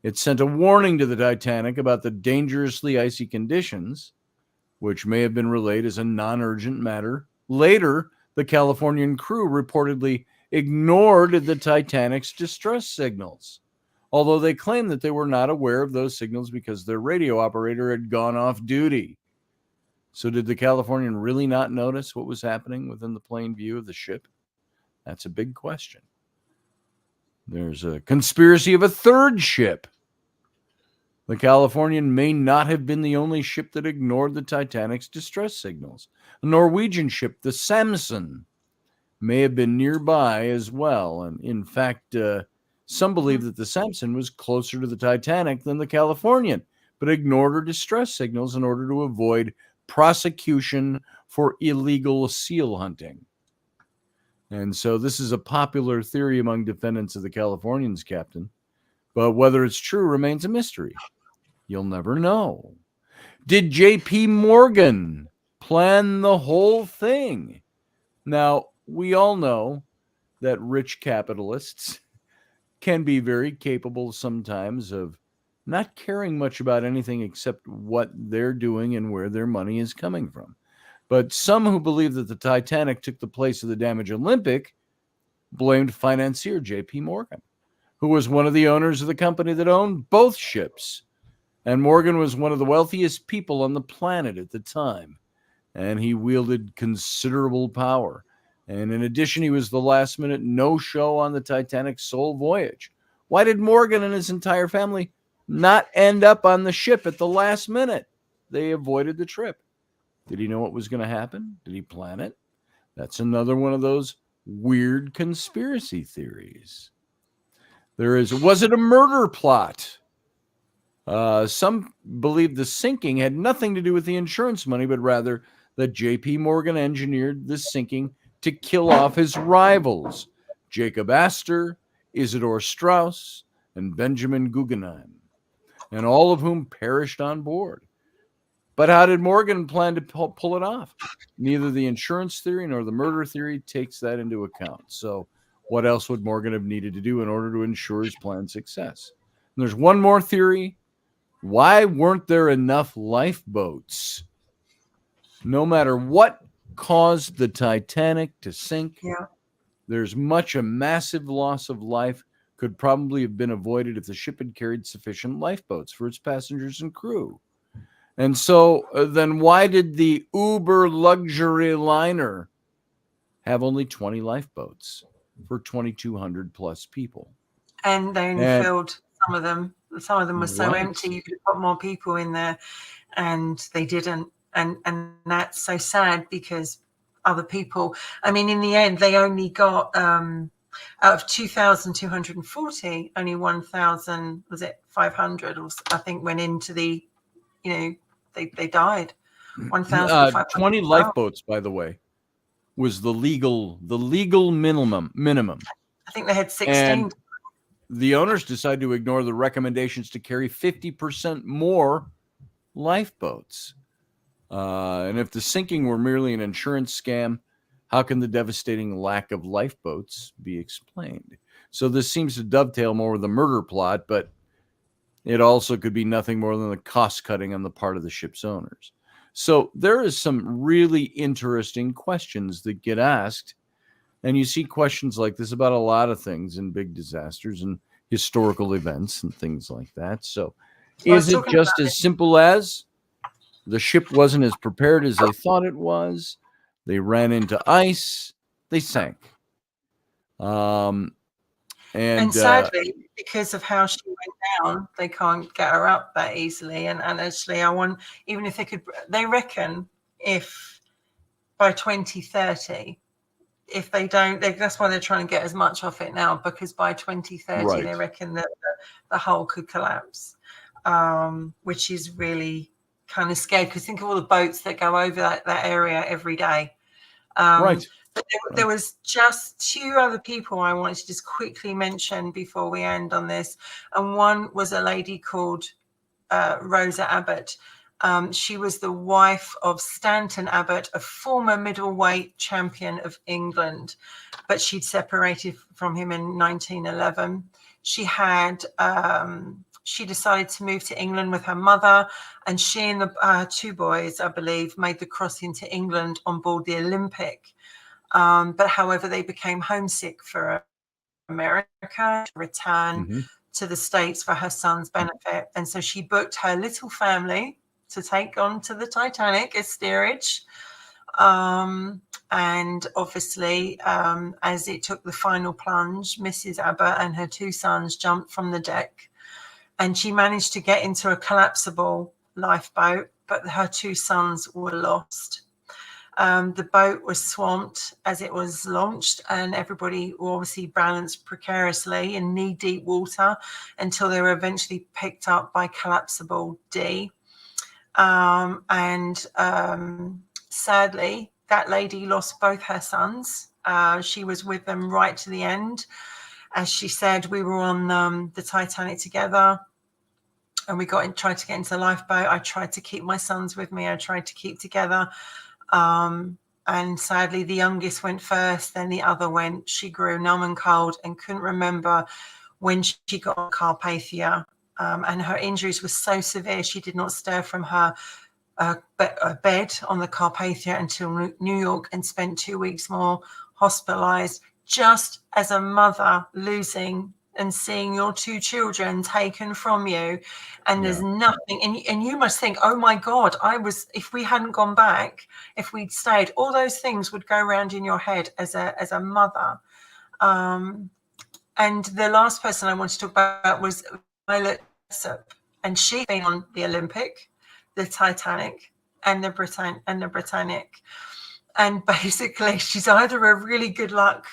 It sent a warning to the Titanic about the dangerously icy conditions, which may have been relayed as a non-urgent matter. Later, the Californian crew reportedly ignored the Titanic's distress signals, although they claimed that they were not aware of those signals because their radio operator had gone off duty. So did the Californian really not notice what was happening within the plain view of the ship? That's a big question. There's a conspiracy of a third ship. The Californian may not have been the only ship that ignored the Titanic's distress signals. A Norwegian ship, the Samson, may have been nearby as well. And in fact, some believe that the Samson was closer to the Titanic than the Californian, but ignored her distress signals in order to avoid prosecution for illegal seal hunting. And so this is a popular theory among defendants of the Californian's captain, but whether it's true remains a mystery. You'll never know. Did J.P. Morgan plan the whole thing? Now, we all know that rich capitalists can be very capable sometimes of not caring much about anything except what they're doing and where their money is coming from. But some who believe that the Titanic took the place of the damaged Olympic blamed financier J.P. Morgan, who was one of the owners of the company that owned both ships. And Morgan was one of the wealthiest people on the planet at the time, and he wielded considerable power. And in addition, he was the last-minute no-show on the Titanic's sole voyage. Why did Morgan and his entire family not end up on the ship at the last minute? They avoided the trip. Did he know what was going to happen? Did he plan it? That's another one of those weird conspiracy theories. Was it a murder plot? Some believe the sinking had nothing to do with the insurance money, but rather that J.P. Morgan engineered the sinking to kill off his rivals, Jacob Astor, Isidor Straus, and Benjamin Guggenheim, and all of whom perished on board. But how did Morgan plan to pull it off? Neither the insurance theory nor the murder theory takes that into account. So what else would Morgan have needed to do in order to ensure his planned success? And there's one more theory. Why weren't there enough lifeboats? No matter what caused the Titanic to sink, there's a massive loss of life could probably have been avoided if the ship had carried sufficient lifeboats for its passengers and crew. And so then why did the Uber luxury liner have only 20 lifeboats for 2,200 plus people? And they only filled some of them. Some of them were so empty, you could have put more people in there, and they didn't. And that's so sad because other people, I mean, in the end, they only got, out of 2,240, only 1,000, was it 500, or I think went into the, they died. 1,500. 20 lifeboats, by the way, was the legal minimum. I think they had 16. And the owners decided to ignore the recommendations to carry 50% more lifeboats. And if the sinking were merely an insurance scam, how can the devastating lack of lifeboats be explained? So this seems to dovetail more with the murder plot, but it also could be nothing more than the cost cutting on the part of the ship's owners. So there is some really interesting questions that get asked. And you see questions like this about a lot of things in big disasters and historical events and things like that. So is it just as simple as the ship wasn't as prepared as they thought it was? They ran into ice. They sank. And sadly, because of how she went down, they can't get her up that easily. And actually, even if they reckon if by 2030, if they don't, that's why they're trying to get as much off it now, because by 2030, they reckon that the hull could collapse, which is really kind of scary, because think of all the boats that go over that area every day. But there was just two other people I wanted to just quickly mention before we end on this. And one was a lady called Rosa Abbott. She was the wife of Stanton Abbott, a former middleweight champion of England, but she'd separated from him in 1911. She had she decided to move to England with her mother, and she and the two boys, I believe, made the crossing to England on board the Olympic. But however, they became homesick for America, to return to the States for her son's benefit. And so she booked her little family to take on to the Titanic as steerage. And obviously, as it took the final plunge, Mrs. Abbott and her two sons jumped from the deck, and she managed to get into a collapsible lifeboat, but her two sons were lost. The boat was swamped as it was launched, and everybody obviously balanced precariously in knee-deep water until they were eventually picked up by collapsible D. Sadly, that lady lost both her sons. She was with them right to the end. As she said, we were on the Titanic together, and we tried to get into the lifeboat. I tried to keep my sons with me. I tried to keep together. And sadly, the youngest went first, then the other went. She grew numb and cold and couldn't remember when she got on Carpathia. And her injuries were so severe, she did not stir from her bed on the Carpathia until New York, and spent 2 weeks more hospitalized. Just as a mother losing and seeing your two children taken from you, and there's nothing, and you must think, oh my God, if we hadn't gone back, if we'd stayed, all those things would go around in your head as a mother. And the last person I want to talk about was Violet Sip, and she'd been on the Olympic, the Titanic, and the Britannic, and basically she's either a really good luck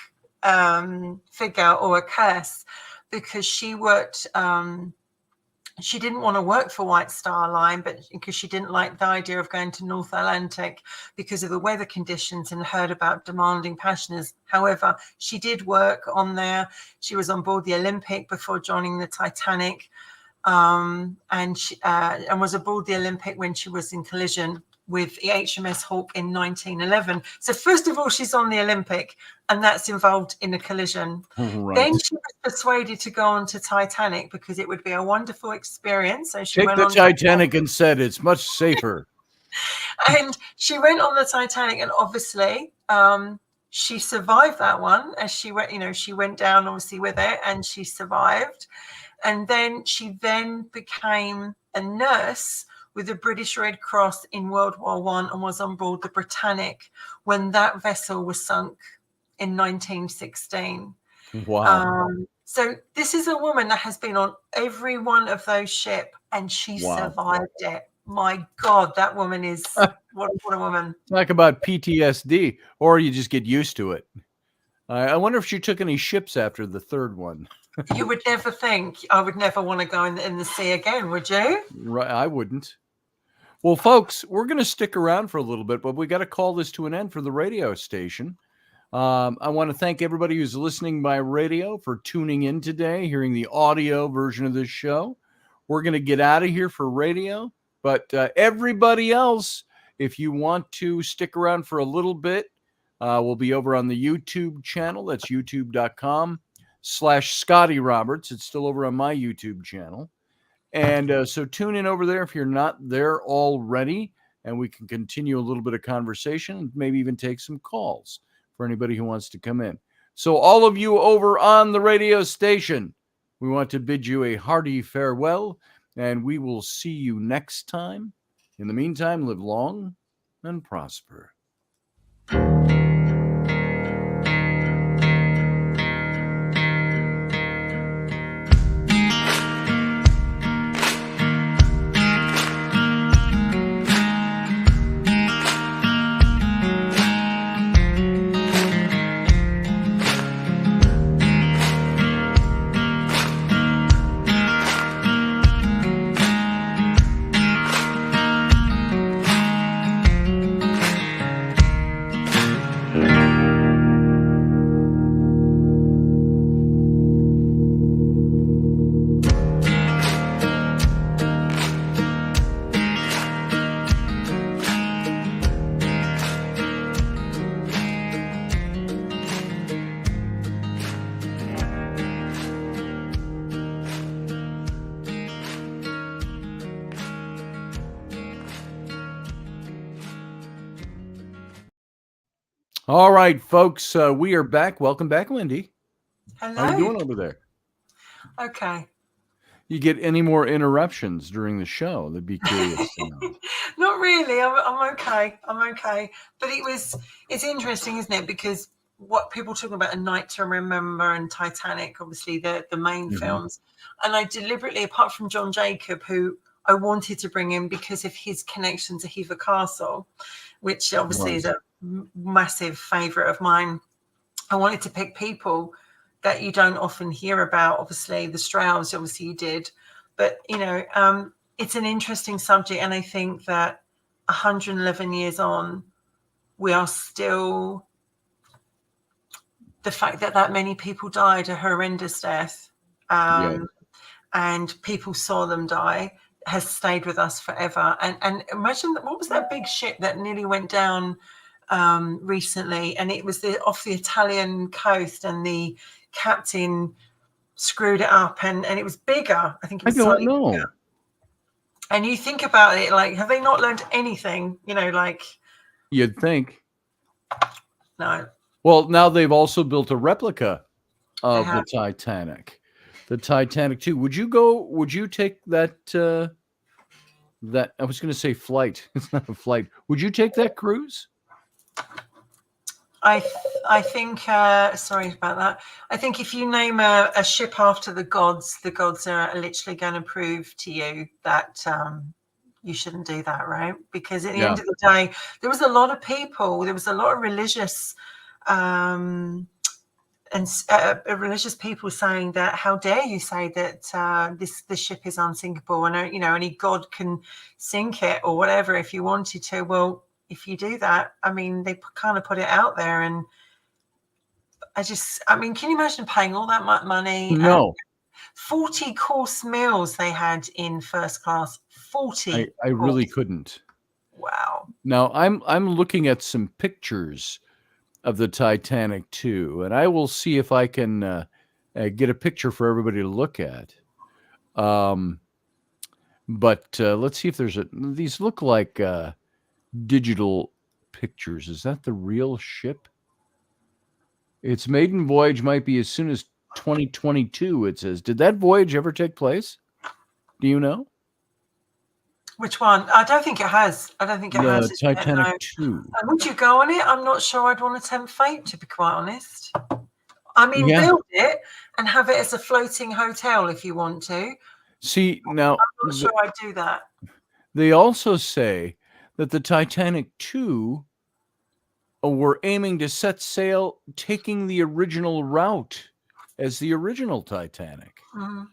figure or a curse, because she worked, she didn't want to work for White Star Line, but because she didn't like the idea of going to North Atlantic because of the weather conditions, and heard about demanding passengers. However, she did work on there. She was on board the Olympic before joining the Titanic, and was aboard the Olympic when she was in collision with the HMS Hawke in 1911. So first of all, she's on the Olympic, and that's involved in a collision. Right. Then she was persuaded to go on to Titanic because it would be a wonderful experience. So she went on the Titanic and said it's much safer. And she went on the Titanic, and obviously she survived that one. As she went, she went down obviously with it, and she survived. And then she became a nurse with the British Red Cross in World War I, and was on board the Britannic when that vessel was sunk in 1916. Wow. So this is a woman that has been on every one of those ships, and she survived it. My God, that woman is, what a woman. Talk about PTSD, or you just get used to it. I wonder if she took any ships after the third one. You would never think. I would never want to go in the sea again, would you? Right, I wouldn't. Well, folks, we're going to stick around for a little bit, but we got to call this to an end for the radio station. I want to thank everybody who's listening by radio for tuning in today, hearing the audio version of this show. We're going to get out of here for radio, but everybody else, if you want to stick around for a little bit, we'll be over on the YouTube channel. That's youtube.com/Scotty Roberts. It's still over on my YouTube channel. And so tune in over there if you're not there already, and we can continue a little bit of conversation and maybe even take some calls for anybody who wants to come in. So all of you over on the radio station, we want to bid you a hearty farewell, and we will see you next time. In the meantime, live long and prosper. All right, folks, we are back. Welcome back, Wendy. How you Hello. doing over there? Okay. You get any more interruptions during the show? They'd be curious to know. Not really. I'm okay. I'm okay. But it's interesting, isn't it? Because what people talking about A Night to Remember and Titanic, obviously the main Mm-hmm. films. And I deliberately, apart from John Jacob, who I wanted to bring in because of his connection to Hever Castle, which obviously is Right. a massive favourite of mine. I wanted to pick people that you don't often hear about. Obviously, the Strauss, obviously you did, but it's an interesting subject, and I think that 111 years on, we are still the fact that many people died a horrendous death, Yeah. and people saw them die has stayed with us forever. And imagine what was that big ship that nearly went down recently, and it was off the Italian coast, and the captain screwed it up, and it was bigger. I think it I was don't slightly know. bigger. And you think about it, like, have they not learned anything? Like, You'd think. no, Well, now they've also built a replica they of the have. Titanic. The Titanic 2. Would you take that that I was going to say flight. It's not a flight. Would you take that cruise? I think sorry about that. I think if you name a ship after the gods are literally going to prove to you that you shouldn't do that, right? Because at the Yeah. end of the day, there was a lot of people, there was a lot of religious religious people saying that, how dare you say that this ship is unsinkable, and only God can sink it or whatever if you wanted to. Well, if you do that, I mean, they kind of put it out there, and I mean, can you imagine paying all that money? No, 40 course meals they had in first class. 40 I really course. couldn't. Wow. Now I'm looking at some pictures of the Titanic too, and I will see if I can get a picture for everybody to look at. But let's see if there's these look like digital pictures. Is that the real ship? Its maiden voyage might be as soon as 2022, it says. Did that voyage ever take place? Do you know? Which one? I don't think it has. I don't think it has. The Isn't it? Titanic No. 2. Would you go on it? I'm not sure I'd want to tempt fate, to be quite honest. I mean, Yeah. build it and have it as a floating hotel if you want to. See, now I'm not sure I'd do that. they also say that the Titanic 2 were aiming to set sail taking the original route as the original Titanic. Mhm.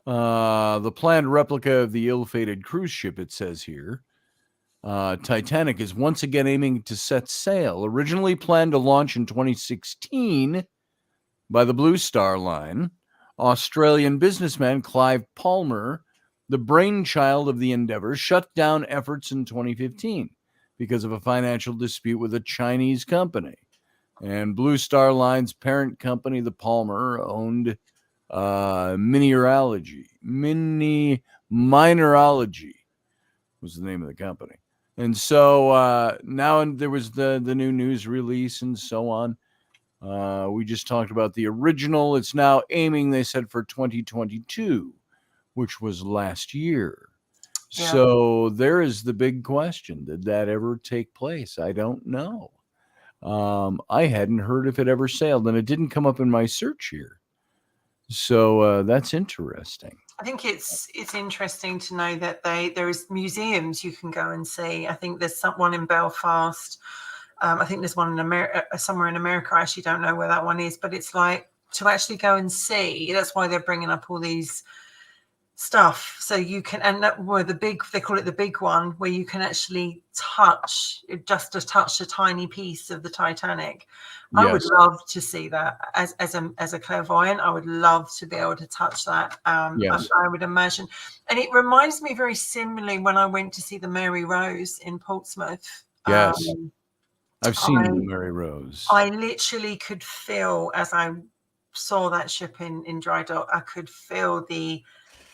The planned replica of the ill-fated cruise ship, it says here, Titanic is once again aiming to set sail. Originally planned to launch in 2016 by the Blue Star Line, Australian businessman Clive Palmer, the brainchild of the endeavor, shut down efforts in 2015 because of a financial dispute with a Chinese company. And Blue Star Line's parent company, the Palmer, owned Mineralogy was the name of the company. And so now there was the new news release and so on. We just talked about the original. It's now aiming, they said, for 2022, which was last year. Yeah. So there is the big question. Did that ever take place? I don't know. I hadn't heard if it ever sailed, and it didn't come up in my search here. So that's interesting. I think it's interesting to know that there is museums you can go and see. I think there's one in Belfast. I think there's one in America, somewhere in America. I actually don't know where that one is, but it's like to actually go and see. That's why they're bringing up all these stuff, so you can, and that were they call it the big one, where you can actually touch a tiny piece of the Titanic. I would love to see that as a clairvoyant. I would love to be able to touch that. Yes. I would imagine, and it reminds me very similarly when I went to see the Mary Rose in Portsmouth. Yes. I've seen the Mary Rose. I literally could feel, as I saw that ship in dry dock, I could feel the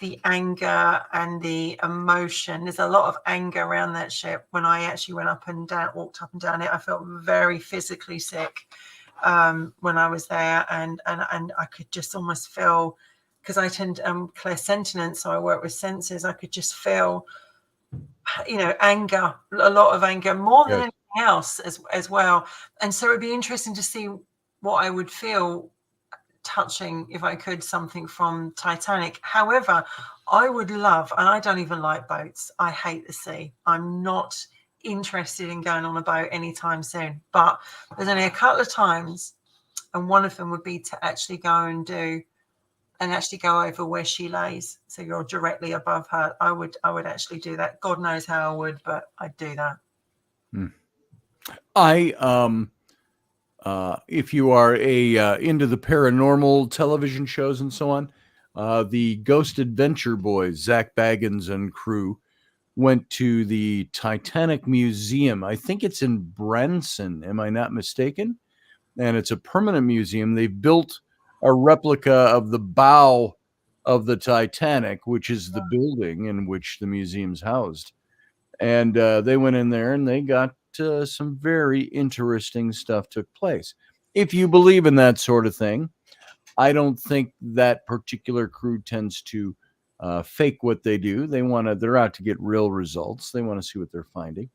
the anger and the emotion. There's a lot of anger around that ship. When I actually walked up and down it, I felt very physically sick when I was there, and I could just almost feel, because I tend clairsentient, so I work with senses. I could just feel, anger, a lot of anger, more than anything else as well. And so it'd be interesting to see what I would feel touching, if I could, something from Titanic. However, I would love, and I don't even like boats. I hate the sea. I'm not interested in going on a boat anytime soon. But there's only a couple of times, and one of them would be to actually go over where she lays, so you're directly above her. I would actually do that. God knows how I would, but I'd do that. If you are into the paranormal television shows and so on, the Ghost Adventure boys, Zach Baggins and crew, went to the Titanic Museum. I think it's in Branson, am I not mistaken? And it's a permanent museum. They've built a replica of the bow of the Titanic, which is the building in which the museum's housed. And they went in there and they got some very interesting stuff took place. If you believe in that sort of thing, I don't think that particular crew tends to fake what they do. They're out to get real results. They want to see what they're finding.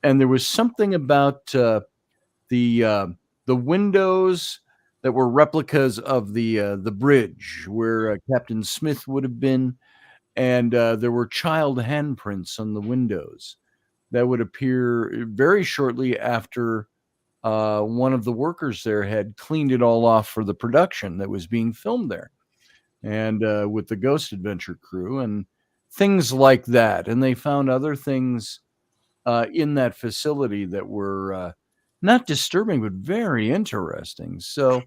And there was something about the windows that were replicas of the bridge where Captain Smith would have been, and there were child handprints on the windows that would appear very shortly after one of the workers there had cleaned it all off for the production that was being filmed there, and with the Ghost Adventure crew and things like that. And they found other things in that facility that were not disturbing, but very interesting. So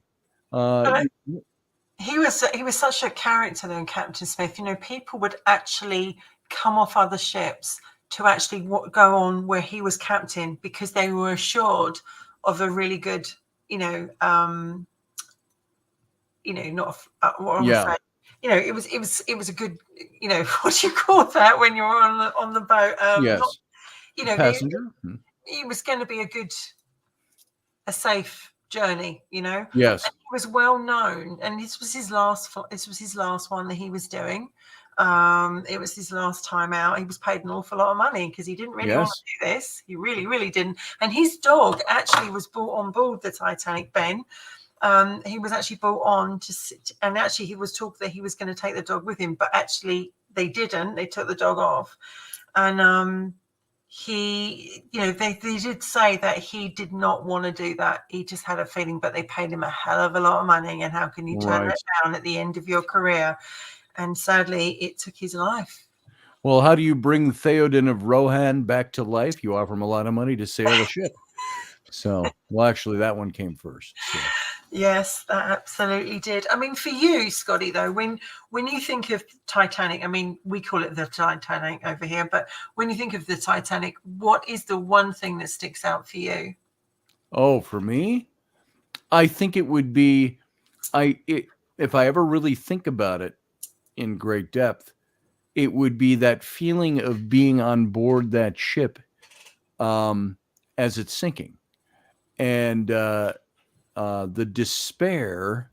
he was such a character, though, Captain Smith. People would actually come off other ships to actually go on where he was captain, because they were assured of a really good, not what I'm afraid. It was a good, what do you call that when you're on the boat? Yes. Passenger. It was going to be a safe journey, Yes. And he was well known, and this was his last one that he was doing. It was his last time out. He was paid an awful lot of money because he didn't really want to do this. He really, really didn't. And his dog actually was brought on board the Titanic, Ben. He was actually brought on to sit, and actually he was talked that he was going to take the dog with him, but actually they didn't. They took the dog off, and he, they did say that he did not want to do that. He just had a feeling, but they paid him a hell of a lot of money. And how can you turn that down at the end of your career? And sadly, it took his life. Well, how do you bring Theoden of Rohan back to life? You offer him a lot of money to sail the ship. So, well, actually, that one came first. So. Yes, that absolutely did. I mean, for you, Scotty, though, when you think of Titanic, I mean, we call it the Titanic over here, but when you think of the Titanic, what is the one thing that sticks out for you? Oh, for me, I think it would be, if I ever really think about it in great depth, it would be that feeling of being on board that ship as it's sinking, and the despair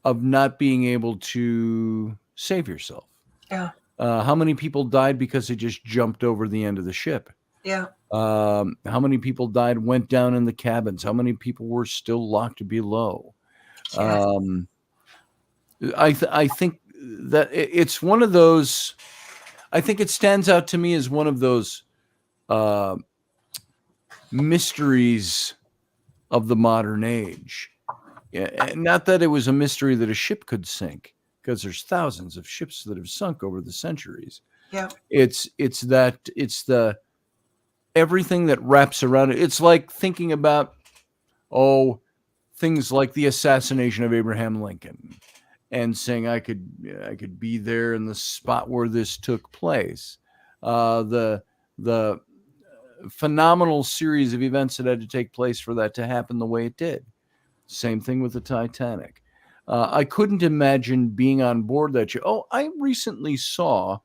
of not being able to save yourself. Yeah. How many people died because they just jumped over the end of the ship? Yeah. How many people died, went down in the cabins? How many people were still locked below? Yes. I think that it's one of those, I think it stands out to me as one of those mysteries of the modern age. Not that it was a mystery that a ship could sink, because there's thousands of ships that have sunk over the centuries. Yeah. It's the everything that wraps around it. It's like thinking about things like the assassination of Abraham Lincoln, and saying I could be there in the spot where this took place. The phenomenal series of events that had to take place for that to happen the way it did. Same thing with the Titanic. I couldn't imagine being on board that ship. Oh, I recently saw,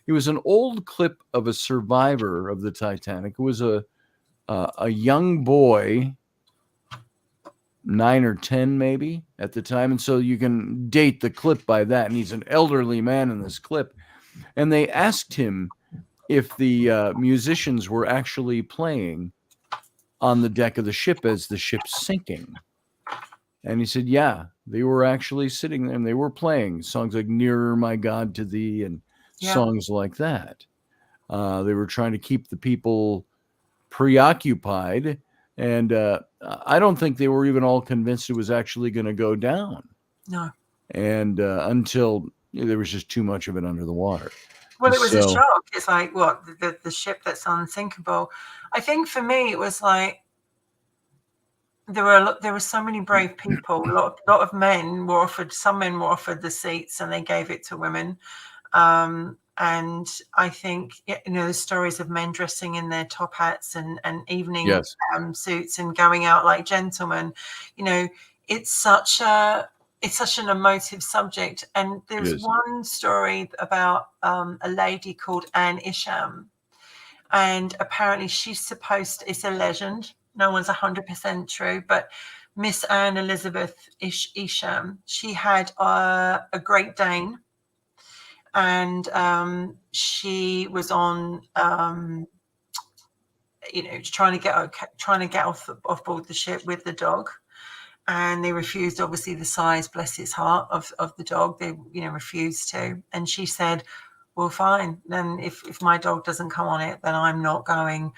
it was an old clip of a survivor of the Titanic. It was a young boy, 9 or 10 maybe at the time, and so you can date the clip by that. And he's an elderly man in this clip, and they asked him if the musicians were actually playing on the deck of the ship as the ship's sinking. And he said, yeah, they were actually sitting there and they were playing songs like Nearer, My God, to Thee, and songs like that. They were trying to keep the people preoccupied. And I don't think they were even all convinced it was actually going to go down. No. And until there was just too much of it under the water. Well, it was a shock. It's like, what, the ship that's unsinkable. I think for me, it was like, there were so many brave people. A lot of men were offered. Some men were offered the seats, and they gave it to women. And I think, the stories of men dressing in their top hats and evening suits and going out like gentlemen. It's such an emotive subject. And there's one story about a lady called Anne Isham, and apparently it's a legend. No one's 100% true, but Miss Anne Elizabeth Isham, she had a Great Dane, and she was on, trying to get off board the ship with the dog, and they refused. Obviously, the size, bless its heart, of the dog, they refused to, and she said, well, fine, then if my dog doesn't come on it, then I'm not going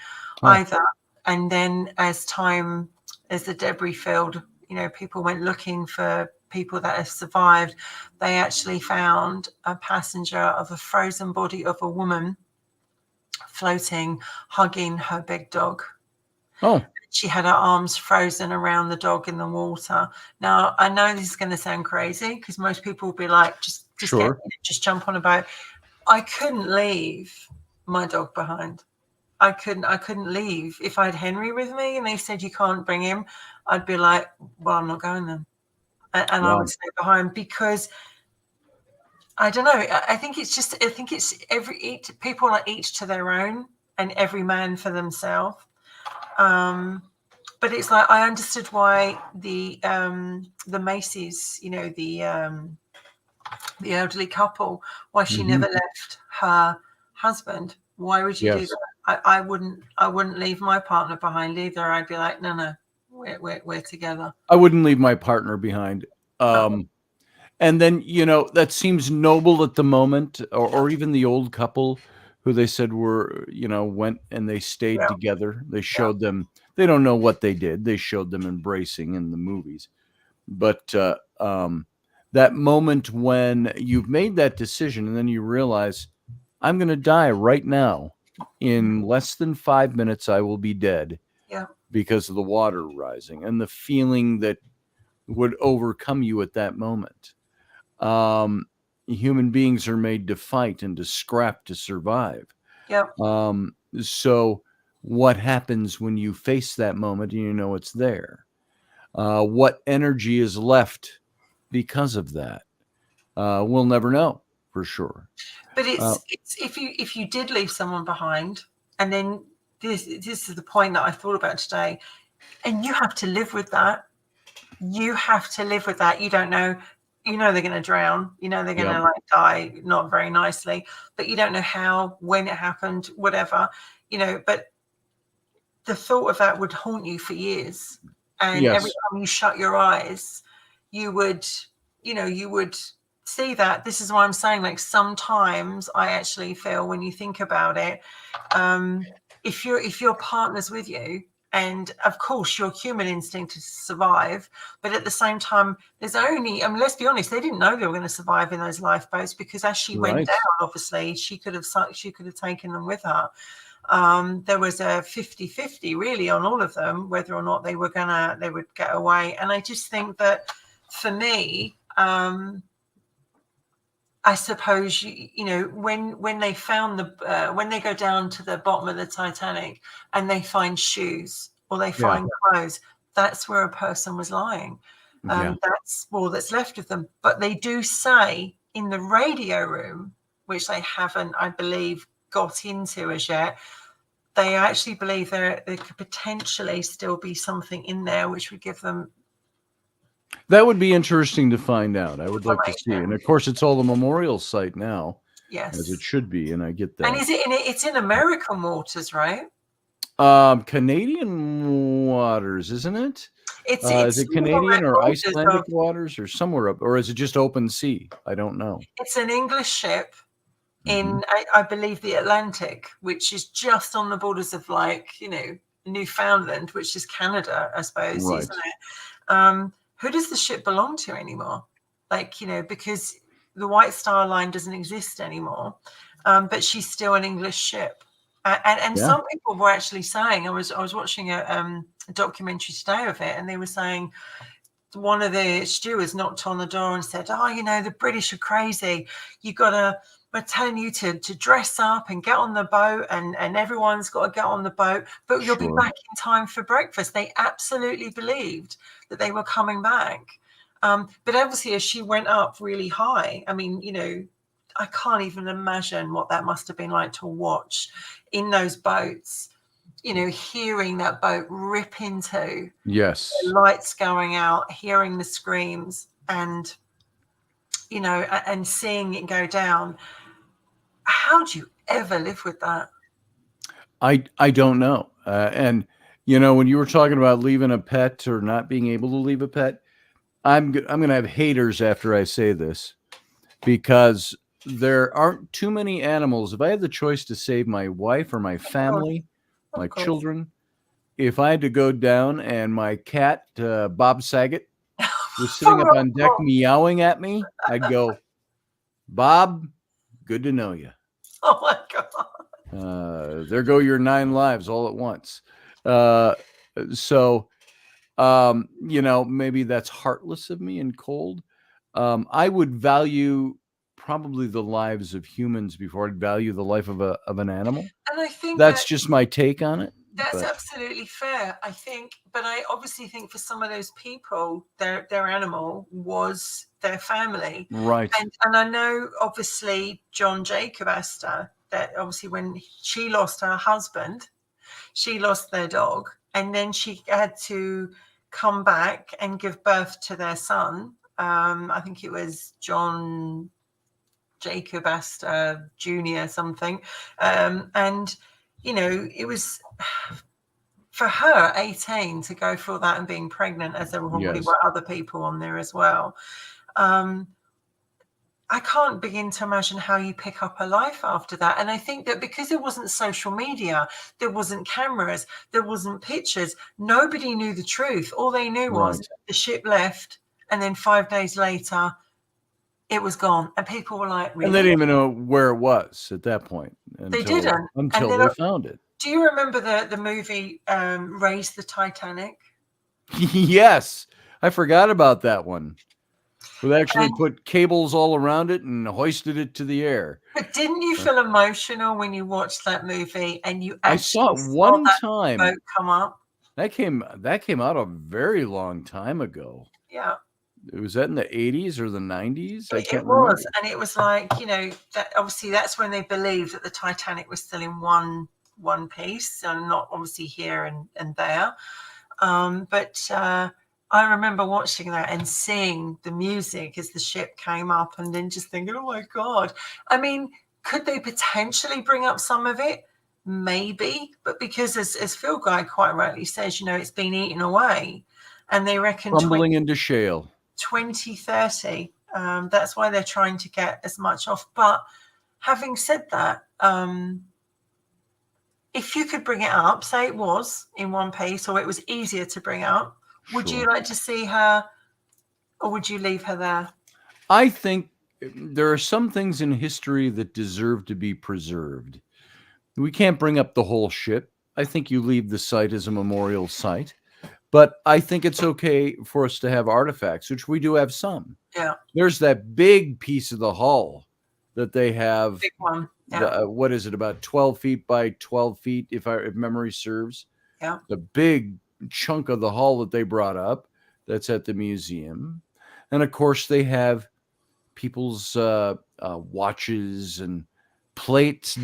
either. And then as the debris filled, people went looking for people that have survived. They actually found a passenger of a frozen body of a woman floating, hugging her big dog. Oh. She had her arms frozen around the dog in the water. Now, I know this is going to sound crazy, because most people will be like, just jump on a boat. I couldn't leave my dog behind. I couldn't leave. If I had Henry with me and they said you can't bring him, I'd be like, well, I'm not going then. And I would stay behind, because I don't know. I think it's people are each to their own, and every man for themselves. But it's like, I understood why the Macy's, the elderly couple, why she never left her husband. Why would you do that? I wouldn't leave my partner behind either. I'd be like, no, we're together. I wouldn't leave my partner behind. And then, that seems noble at the moment, or even the old couple who they said were, went and they stayed together. They showed them, they don't know what they did. They showed them embracing in the movies. But that moment when you've made that decision and then you realize, I'm going to die right now. In less than 5 minutes, I will be dead because of the water rising, and the feeling that would overcome you at that moment. Human beings are made to fight and to scrap to survive. So what happens when you face that moment and it's there? What energy is left because of that? We'll never know for sure. But it's if you did leave someone behind, and then this is the point that I thought about today, and you have to live with that. You have to live with that. You don't know. They're going to drown. They're going to die not very nicely, but you don't know how, when it happened, whatever. But the thought of that would haunt you for years. And every time you shut your eyes, you would see that. This is why I'm saying, like, sometimes I actually feel, when you think about it, if your partner's with you, and of course your human instinct is to survive, but at the same time, there's only, let's be honest, they didn't know they were going to survive in those lifeboats, because as she went down, obviously she could have taken them with her. There was a 50-50 really on all of them, whether or not they would get away. And I just think that, for me, I suppose, when they found when they go down to the bottom of the Titanic and they find shoes or they find clothes, that's where a person was lying. Yeah. That's all that's left of them. But they do say in the radio room, which they haven't, I believe, got into as yet, they actually believe there could potentially still be something in there which would give them That would be interesting to find out. I would like to see. And information. of course, it's all a memorial site now, as it Yes. should be. And I get And that. is it in it's in American waters, right? Canadian waters, isn't it? It's Is it sort of on Canadian that or borders Icelandic of, waters or somewhere up, or is it just open sea? I don't know. it's an English ship Mhm. in I believe the Atlantic, which is just on the borders of, like, Newfoundland, which is Canada, I suppose, Right. isn't it? Who does the ship belong to anymore? Like, because the White Star Line doesn't exist anymore, but she's still an English ship. And Yeah. some people were actually saying, I was watching a documentary today of it, and they were saying one of the stewards knocked on the door and said, "Oh, the British are crazy. We're telling you to dress up and get on the boat, and everyone's got to get on the boat, but you'll be Sure. back in time for breakfast." They absolutely believed that they were coming back. But obviously, as she went up really high, I mean, I can't even imagine what that must have been like to watch in those boats, hearing that boat rip into, Yes. the lights going out, hearing the screams, and and seeing it go down. How do you ever live with that? I don't know. And when you were talking about leaving a pet or not being able to leave a pet, I'm going to have haters after I say this, because there aren't too many animals. If I had the choice to save my wife or my family, my Of course. children, if I had to go down and my cat, Bob Saget, was sitting up on deck meowing at me, I'd go, Bob, good to know you. Oh my God. There go your 9 lives all at once. So, maybe that's heartless of me and cold. I would value probably the lives of humans before I'd value the life of an animal. And I think That's just my take on it. that's But absolutely fair, I think. But I obviously think for some of those people, their animal was their family. right. And I know, obviously, John Jacob Astor, that obviously when she lost her husband, she lost their dog, and then she had to come back and give birth to their son. I think it was John Jacob Astor Jr. something. And, it was for her 18 to go through that and being pregnant, as there probably Yes. were other people on there as well. I can't begin to imagine how you pick up a life after that. And I think that because there wasn't social media, there wasn't cameras, there wasn't pictures, nobody knew the truth. All they knew was Right. the ship left, and then 5 days later, it was gone. And people were like, And they really? didn't even know where it was at that point They didn't. until And they then, found it. do you remember the movie Raise the Titanic? Yes. I forgot about that one. We actually And put cables all around it and hoisted it to the air. but didn't you feel emotional when you watched that movie and you I saw actually it saw one that time. boat come up? That came out a very long time ago. Yeah. Was that in the 80s or the 90s? I It can't was, remember. and it was like, that obviously that's when they believed that the Titanic was still in one piece, and not obviously here and there. But I remember watching that and seeing the music as the ship came up, and then just thinking, oh my God. I mean, could they potentially bring up some of it? Maybe, but because as Phil Guy quite rightly says, it's been eaten away, and they reckon Crumbling into shale. 2030. That's why they're trying to get as much off. But having said that, if you could bring it up, say it was in one piece, or it was easier to bring up, would you Sure. like to see her, or would you leave her there? I think there are some things in history that deserve to be preserved. We can't bring up the whole ship. I think you leave the site as a memorial site. But I think it's okay for us to have artifacts, which we do have some. Yeah, There's that big piece of the hull that they have. big one. Yeah, What is it, about 12 feet by 12 feet, if memory serves? yeah. The big chunk of the hull that they brought up. that's at the museum. And of course, they have people's watches and plates,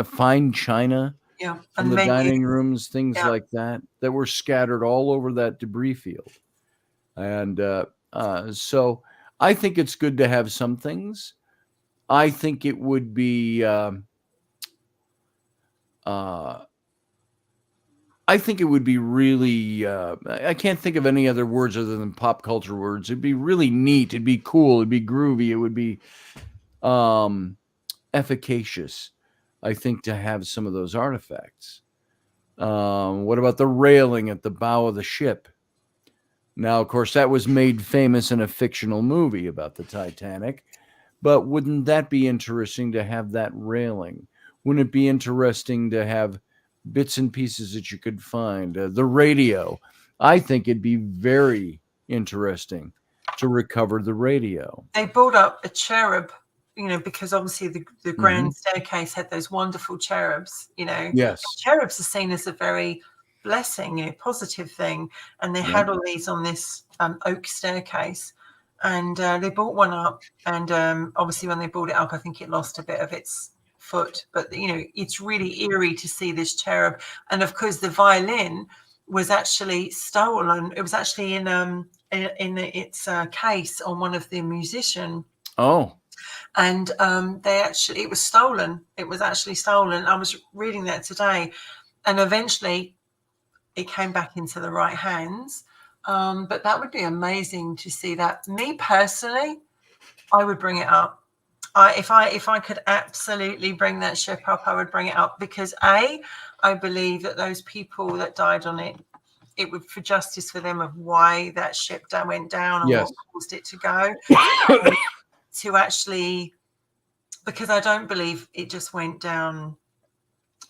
fine china Yeah. from And the menus. dining rooms, things Yeah. like that, that were scattered all over that debris field. And so I think it's good to have some things. I think it would be. I think it would be really. I can't think of any other words other than pop culture words. It'd be really neat. It'd be cool. It'd be groovy. It would be um, efficacious. I think to have some of those artifacts. What about the railing at the bow of the ship? Now, of course, that was made famous in a fictional movie about the Titanic. But wouldn't that be interesting to have that railing? Wouldn't it be interesting to have bits and pieces that you could find? The radio. I think it'd be very interesting to recover the radio. They built up a cherub, because obviously the Mm-hmm. grand staircase had those wonderful cherubs. Yes. Cherubs are seen as a very blessing, positive thing, and they Yep. had all these on this oak staircase, and they brought one up, and obviously when they brought it up, I think it lost a bit of its foot, but it's really eerie to see this cherub. And of course the violin was actually stolen. It was actually in its case on one of the musician. Oh. And it was stolen. It was actually stolen. I was reading that today, and eventually it came back into the right hands. But that would be amazing to see that. Me personally, I would bring it up. If I could absolutely bring that ship up, I would bring it up, because I believe that those people that died on it would for justice for them of why that ship went down and Yes. what caused it to go. To actually, because I don't believe it just went down.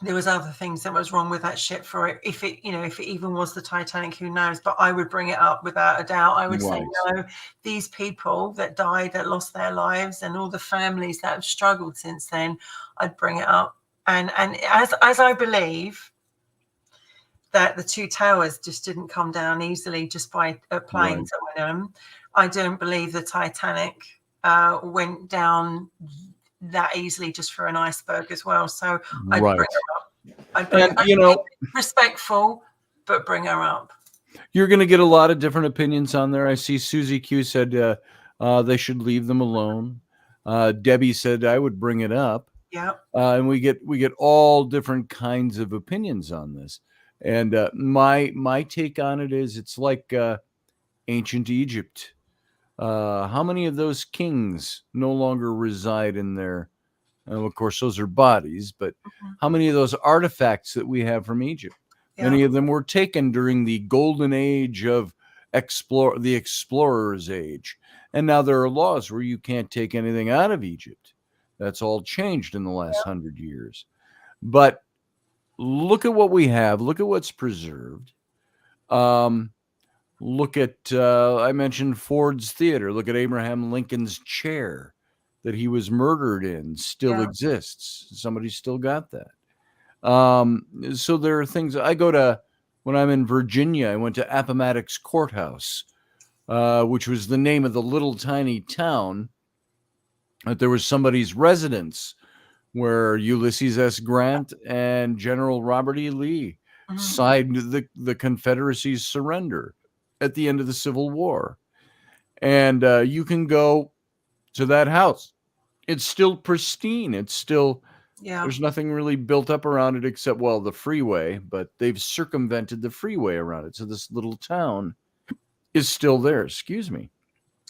There was other things that was wrong with that ship for it. If it even was the Titanic, who knows? But I would bring it up without a doubt. I would say, no, these people that died, that lost their lives, and all the families that have struggled since then, I'd bring it up. And as I believe that the two towers just didn't come down easily just by planes that went in them, I don't believe the Titanic went down that easily just for an iceberg as well. So I'd bring her up. I'd be respectful, but bring her up. You're going to get a lot of different opinions on there. I see Susie Q said they should leave them alone. Debbie said I would bring it up. Yeah. And we get all different kinds of opinions on this. And my take on it is it's like ancient Egypt. How many of those kings no longer reside in there? And of course, those are bodies, but how many of those artifacts that we have from Egypt? Yeah. Many of them were taken during the golden age of the explorer's age. And now there are laws where you can't take anything out of Egypt. That's all changed in the last 100 years. But look at what we have. Look at what's preserved. Look at, I mentioned Ford's Theater. Look at Abraham Lincoln's chair that he was murdered in still exists. Somebody still got that. So there are things. When I'm in Virginia, I went to Appomattox Courthouse, which was the name of the little tiny town that there was somebody's residence where Ulysses S. Grant and General Robert E. Lee signed the Confederacy's surrender at the end of the Civil War. And you can go to that house. It's still pristine. It's still, there's nothing really built up around it except, the freeway, but they've circumvented the freeway around it. So this little town is still there. Excuse me.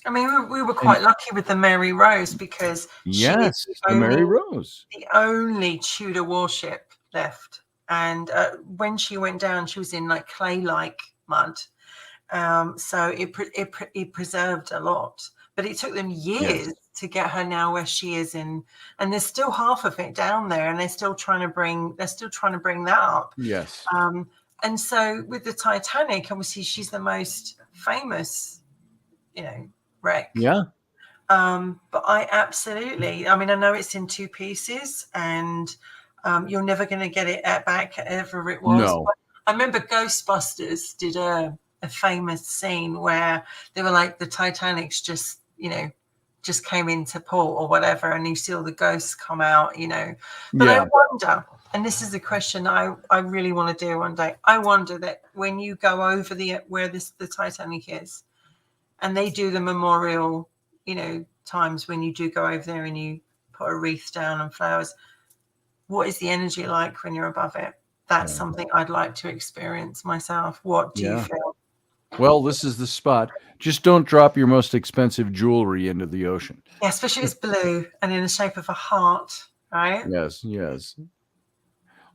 I mean, we were quite lucky with the Mary Rose, because the Mary Rose, the only Tudor warship left. And when she went down, she was in like clay-like mud. So it preserved a lot, but it took them years to get her now where she is in, and there's still half of it down there, and they're still trying to bring that up. Yes. And so with the Titanic, obviously she's the most famous, wreck. Yeah. But I mean, I know it's in two pieces, and you're never going to get it back, ever it was. No. But I remember Ghostbusters did a a famous scene where they were like, the Titanic's just, just came into port or whatever, and you see all the ghosts come out, But I wonder, and this is the question I really want to do one day. I wonder that when you go over where the Titanic is, and they do the memorial, times when you do go over there and you put a wreath down and flowers, what is the energy like when you're above it? That's something I'd like to experience myself. What do you feel? Well, this is the spot. Just don't drop your most expensive jewelry into the ocean. Yeah, especially it's blue and in the shape of a heart, right? Yes.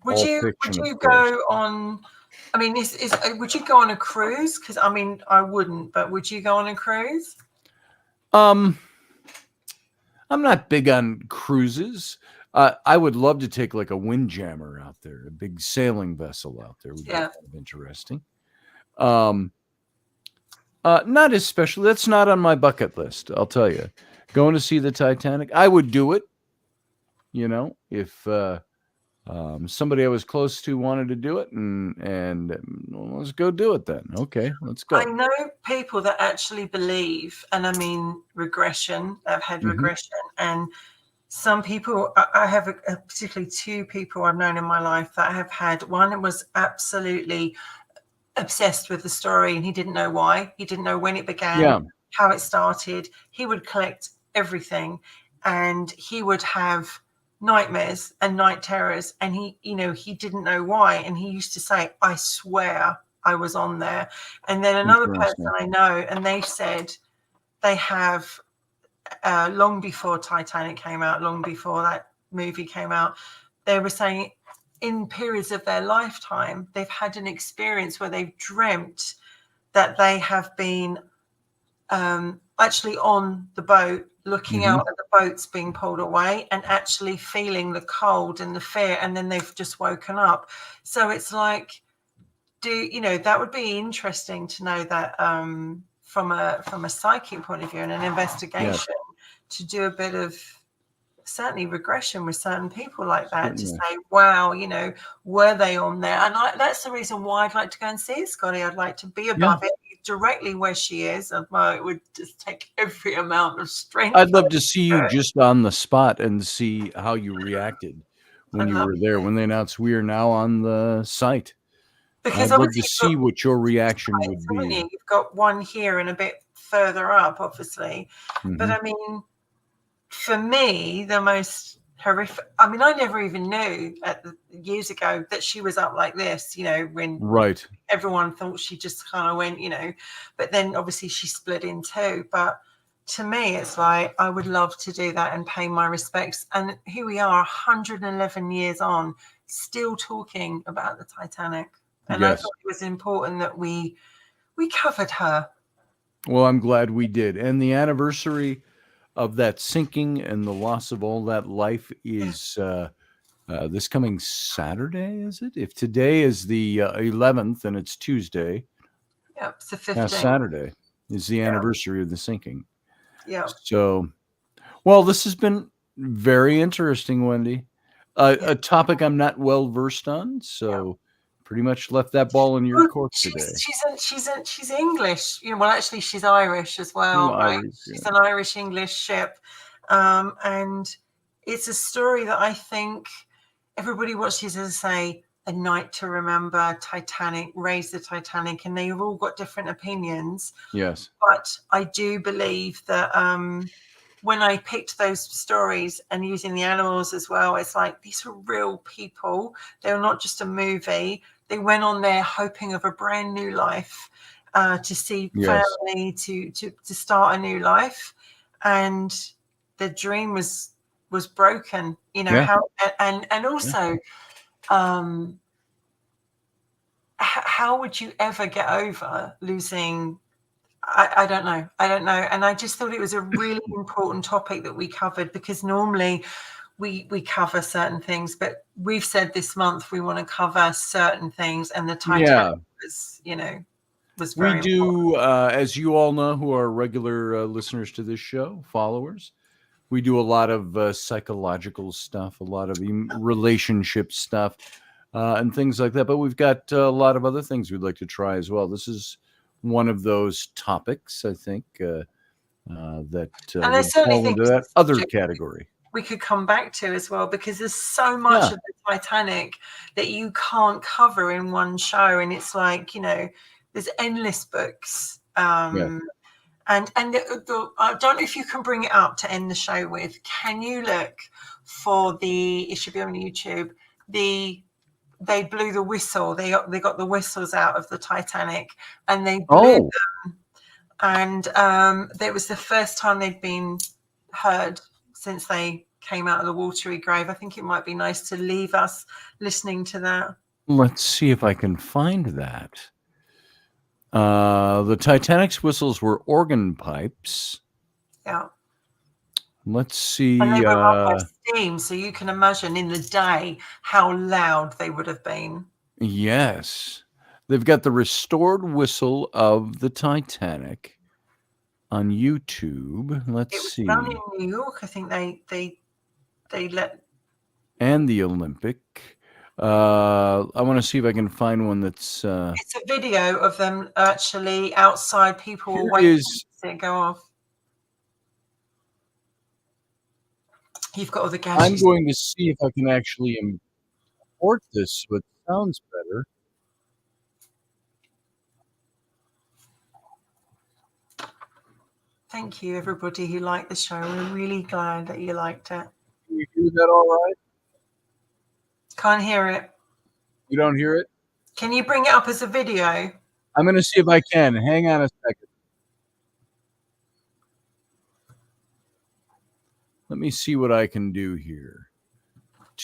Would you go on? I mean, would you go on a cruise? Because I mean, I wouldn't, but would you go on a cruise? I'm not big on cruises. I would love to take like a windjammer out there, a big sailing vessel out there would be kind of interesting. Not especially. That's not on my bucket list. I'll tell you. Going to see the Titanic, I would do it. If somebody I was close to wanted to do it, and well, let's go do it then. Okay, let's go. I know people that actually believe, and I mean regression. I've had regression, and some people. I have particularly two people I've known in my life that have had. One was absolutely obsessed with the story, and he didn't know why. He didn't know when it began, how it started. He would collect everything, and he would have nightmares and night terrors, and he didn't know why, and he used to say, I swear I was on there. And then another person I know, and they said they have long before Titanic came out, long before that movie came out, they were saying in periods of their lifetime they've had an experience where they've dreamt that they have been actually on the boat, looking out at the boats being pulled away and actually feeling the cold and the fear, and then they've just woken up. So it's like, that would be interesting to know that from a psychic point of view and an investigation, to do a bit of certainly regression with certain people like that, to say, wow, were they on there? And that's the reason why I'd like to go and see it, Scotty. I'd like to be above it, directly where she is. And it would just take every amount of strength. I'd love to see you just on the spot and see how you reacted when you were there, when they announced we are now on the site. Because I'd love to see what your reaction would be. You've got one here and a bit further up, obviously. But I mean, for me, the most horrific, I mean, I never even knew years ago that she was up like this, when everyone thought she just kind of went, but then obviously she split in two. But to me, it's like, I would love to do that and pay my respects. And here we are 111 years on, still talking about the Titanic. And I thought it was important that we covered her. Well, I'm glad we did. And the anniversary of that sinking and the loss of all that life is this coming Saturday, is it? If today is the 11th and it's Tuesday, it's the 15th. Saturday is the anniversary of the sinking. Yeah. So, well, this has been very interesting, Wendy. A topic I'm not well versed on, so pretty much left that ball in your court today. She's English, well, actually she's Irish as well, right? She's an Irish-English ship, and it's a story that I think everybody watches as, say, A Night to Remember, Titanic, Raise the Titanic, and they've all got different opinions. Yes, but I do believe that when I picked those stories and using the animals as well, it's like, these are real people. They're not just a movie. They went on there hoping of a brand new life, to see family, to start a new life, and the dream was broken. How and also, how would you ever get over losing? I don't know, and I just thought it was a really important topic that we covered, because normally we cover certain things, but we've said this month we want to cover certain things, and the Titanic was, was very important. As you all know, who are regular listeners to this show, followers, we do a lot of psychological stuff, a lot of relationship stuff, and things like that. But we've got a lot of other things we'd like to try as well. This is one of those topics, I think, that And there's would certainly fall into things that other category. we could come back to as well, because there's so much Yeah. of the Titanic that you can't cover in one show, and it's like, you know, there's endless books. Yeah. And I don't know if you can bring it up to end the show with. Can you look for the? It should be on YouTube. They blew the whistle. They got the whistles out of the Titanic, and they blew Oh, them. And that was the first time they'd been heard since they came out of the watery grave. I think it might be nice to leave us listening to that. let's see if I can find that. The Titanic's whistles were organ pipes. Yeah. Let's see. And they were run by steam, so you can imagine in the day how loud they would have been. Yes. They've got the restored whistle of the Titanic on YouTube. Let's It was see. done in New York. I think they let. And the Olympic. I want to see if I can find one that's. It's a video of them actually outside. People were Here waiting is. to see it go off. You've got all the gadgets. I'm going to see if I can actually import this so it sounds better. Thank you, everybody who liked the show. We're really glad that you liked it. Can you hear that all right? Can't hear it. You don't hear it? Can you bring it up as a video? I'm going to see if I can. Hang on a second. Let me see what I can do here.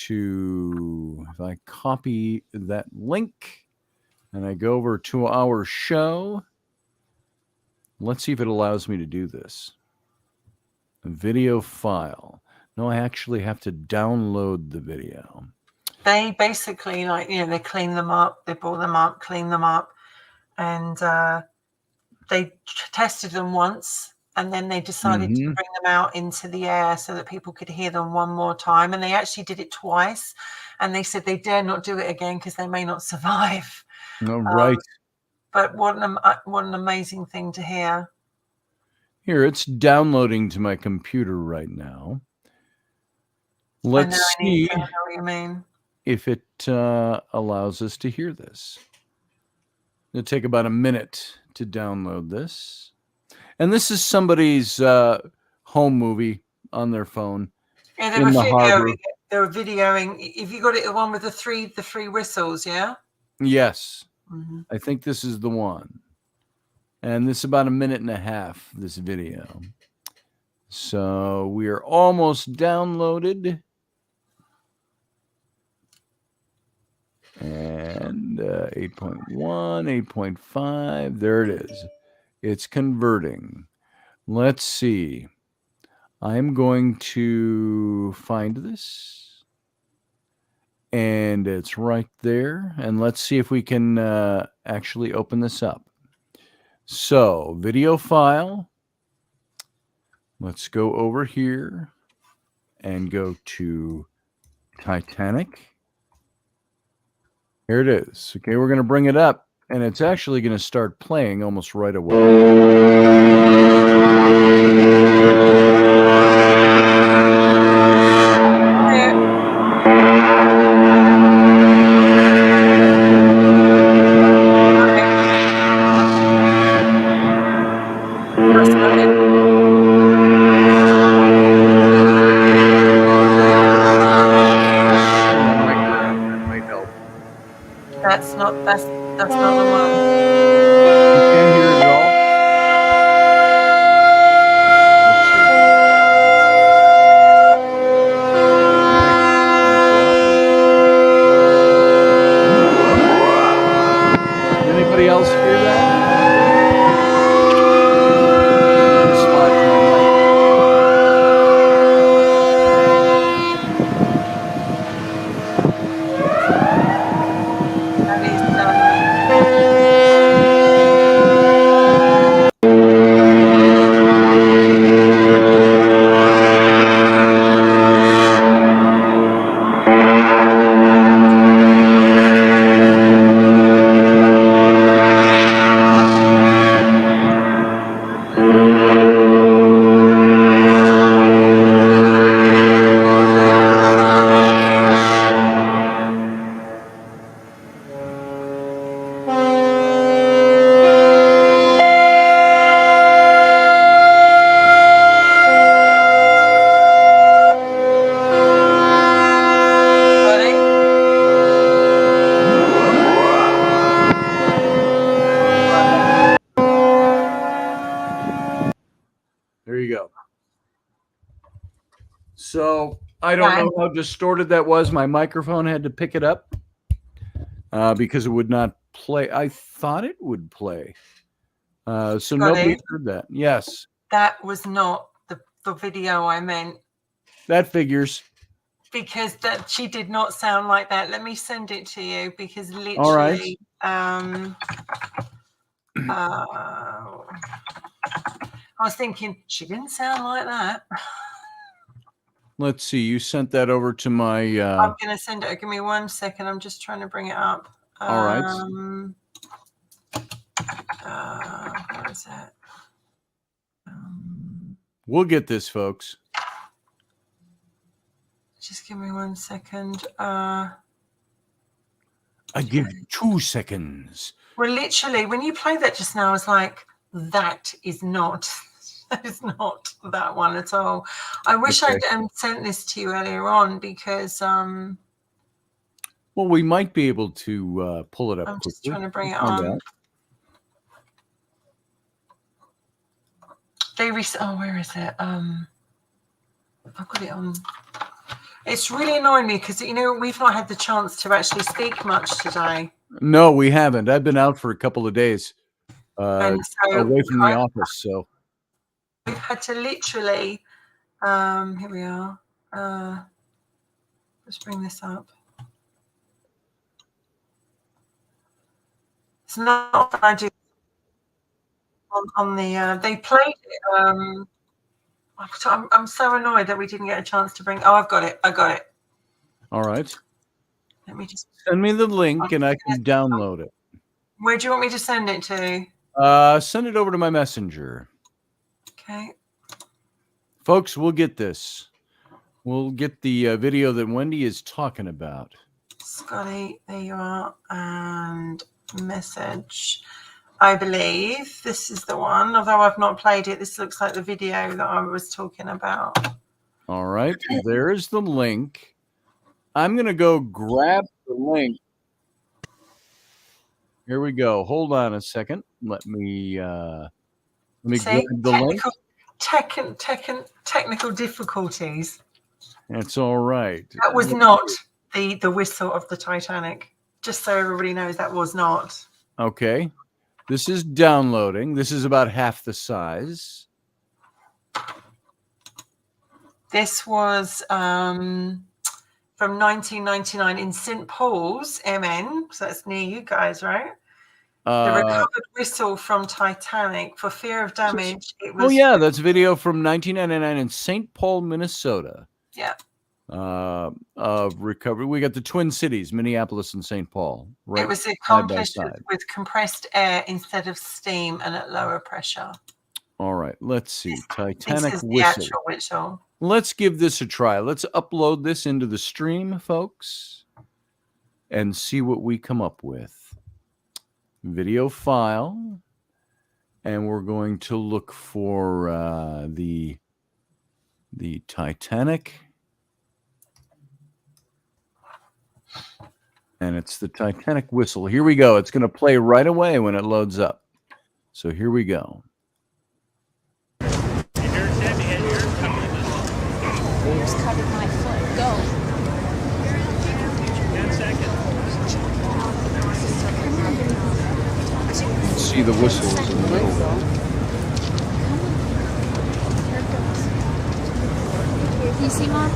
If I copy that link and I go over to our show, let's see if it allows me to do this. A video file. No, I actually have to download the video. They basically, like, you know, they clean them up, they brought them up, clean them up, and they tested them once, and then they decided to bring them out into the air so that people could hear them one more time. And they actually did it twice, and they said they dare not do it again because they may not survive. Oh, right. But what an amazing thing to hear. Here, it's downloading to my computer right now. Let's see I know what you mean. if it allows us to hear this. It'll take about a minute to download this. And this is somebody's home movie on their phone. Yeah, they in were the harbor. They were videoing. If you got it, the one with the three whistles, yeah. Yes, Mm-hmm. I think this is the one. And this is about a minute and a half, this video. So we are almost downloaded. And 8.1, 8.5, there it is. It's converting. Let's see. I'm going to find this. And it's right there. And let's see if we can actually open this up. So, video file. Let's go over here and go to Titanic. Here it is. Okay, we're going to bring it up, and it's actually going to start playing almost right away. That's not the one. You can't hear it at all? you go. So I don't know how distorted that was. My microphone had to pick it up because it would not play. I thought it would play. So nobody heard that. Yes. That was not the video I meant. That figures. Because that she did not sound like that. Let me send it to you because literally all right. I was thinking she didn't sound like that. Let's see. You sent that over to my. I'm going to send it. Give me 1 second. I'm just trying to bring it up. All right. Where is it? We'll get this, folks. Just give me 1 second. I give you 2 seconds. Well, literally, when you played that just now, I was like, that is not that one at all. I wish I'd sent this to you earlier on because well, we might be able to pull it up. I'm quickly. Just trying to bring it on. Where is it? I've got it on. It's really annoying me because we've not had the chance to actually speak much today. No, we haven't. I've been out for a couple of days, away from the office. So we've had to literally. Here we are. Let's bring this up. It's not that I do on the. They played it. I'm so annoyed that we didn't get a chance to bring. Oh, I've got it. I got it. All right. Let me just send me the link and I can download it. Where do you want me to send it to? Send it over to my messenger. Okay. Folks, we'll get this. We'll get the video that Wendy is talking about. Scotty, there you are. And message. I believe this is the one, although I've not played it. This looks like the video that I was talking about. All right. There's the link. I'm going to go grab the link. Here we go. Hold on a second. Let me grab the link. Technical difficulties. That's all right. That was not the whistle of the Titanic. Just so everybody knows, that was not. Okay. This is downloading. This is about half the size. This was from 1999 in St. Paul's, MN. So that's near you guys, right? The recovered whistle from Titanic for fear of damage. It was. Oh yeah, that's video from 1999 in St. Paul, Minnesota. Yeah. Recovery. We got the Twin Cities, Minneapolis and St. Paul. Right. It was accomplished with compressed air instead of steam and at lower pressure. All right. Let's see. Titanic this is whistle. The actual whistle. Let's give this a try. Let's upload this into the stream, folks, and see what we come up with. Video file. And we're going to look for the Titanic. And it's the Titanic whistle. Here we go. It's going to play right away when it loads up. So here we go. Just covered my foot. Go. 10 seconds. See the whistles in the middle. Can you see, Mom?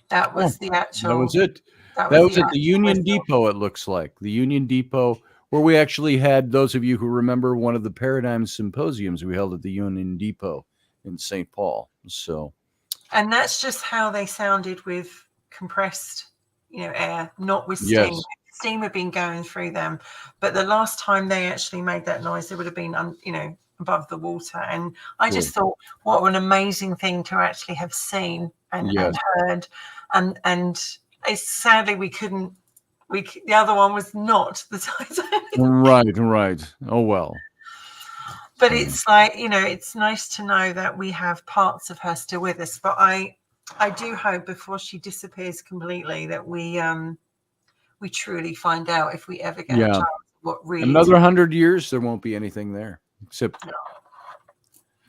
That was the actual. That was it. That was at the Union Depot, it looks like. The Union Depot, where we actually had, those of you who remember, one of the Paradigm Symposiums we held at the Union Depot in St. Paul. So, and that's just how they sounded with compressed, air, not with steam. Yes. Steam had been going through them, but the last time they actually made that noise, they would have been, above the water. And I just thought, what an amazing thing to actually have seen and heard. And it's sadly we couldn't The other one was not the Titanic. Right. Oh, well. But it's like, it's nice to know that we have parts of her still with us. But I do hope before she disappears completely that we truly find out, if we ever get a chance, what really Another 100 years, there won't be anything there except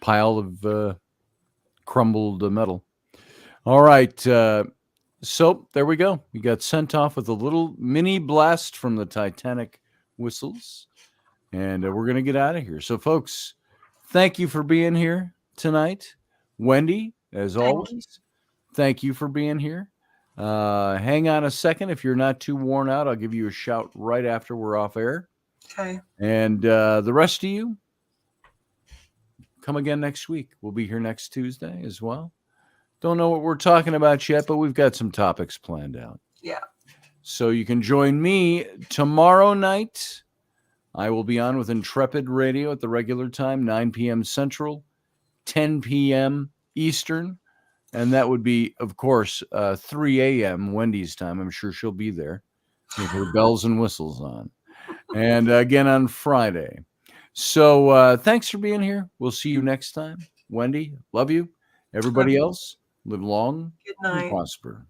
pile of crumbled metal. All right. So there we go. We got sent off with a little mini blast from the Titanic whistles, and we're going to get out of here. So, folks, thank you for being here tonight. Wendy, as always, thank you for being here. Hang on a second. If you're not too worn out, I'll give you a shout right after we're off air. Okay. And the rest of you, come again next week. We'll be here next Tuesday as well. Don't know what we're talking about yet, but we've got some topics planned out. Yeah. So you can join me tomorrow night. I will be on with Intrepid Radio at the regular time, 9 p.m. Central, 10 p.m. Eastern. And that would be, of course, 3 a.m. Wendy's time. I'm sure she'll be there with her bells and whistles on. And again on Friday. So thanks for being here. We'll see you next time. Wendy, love you. Everybody else, live long Good night. and prosper.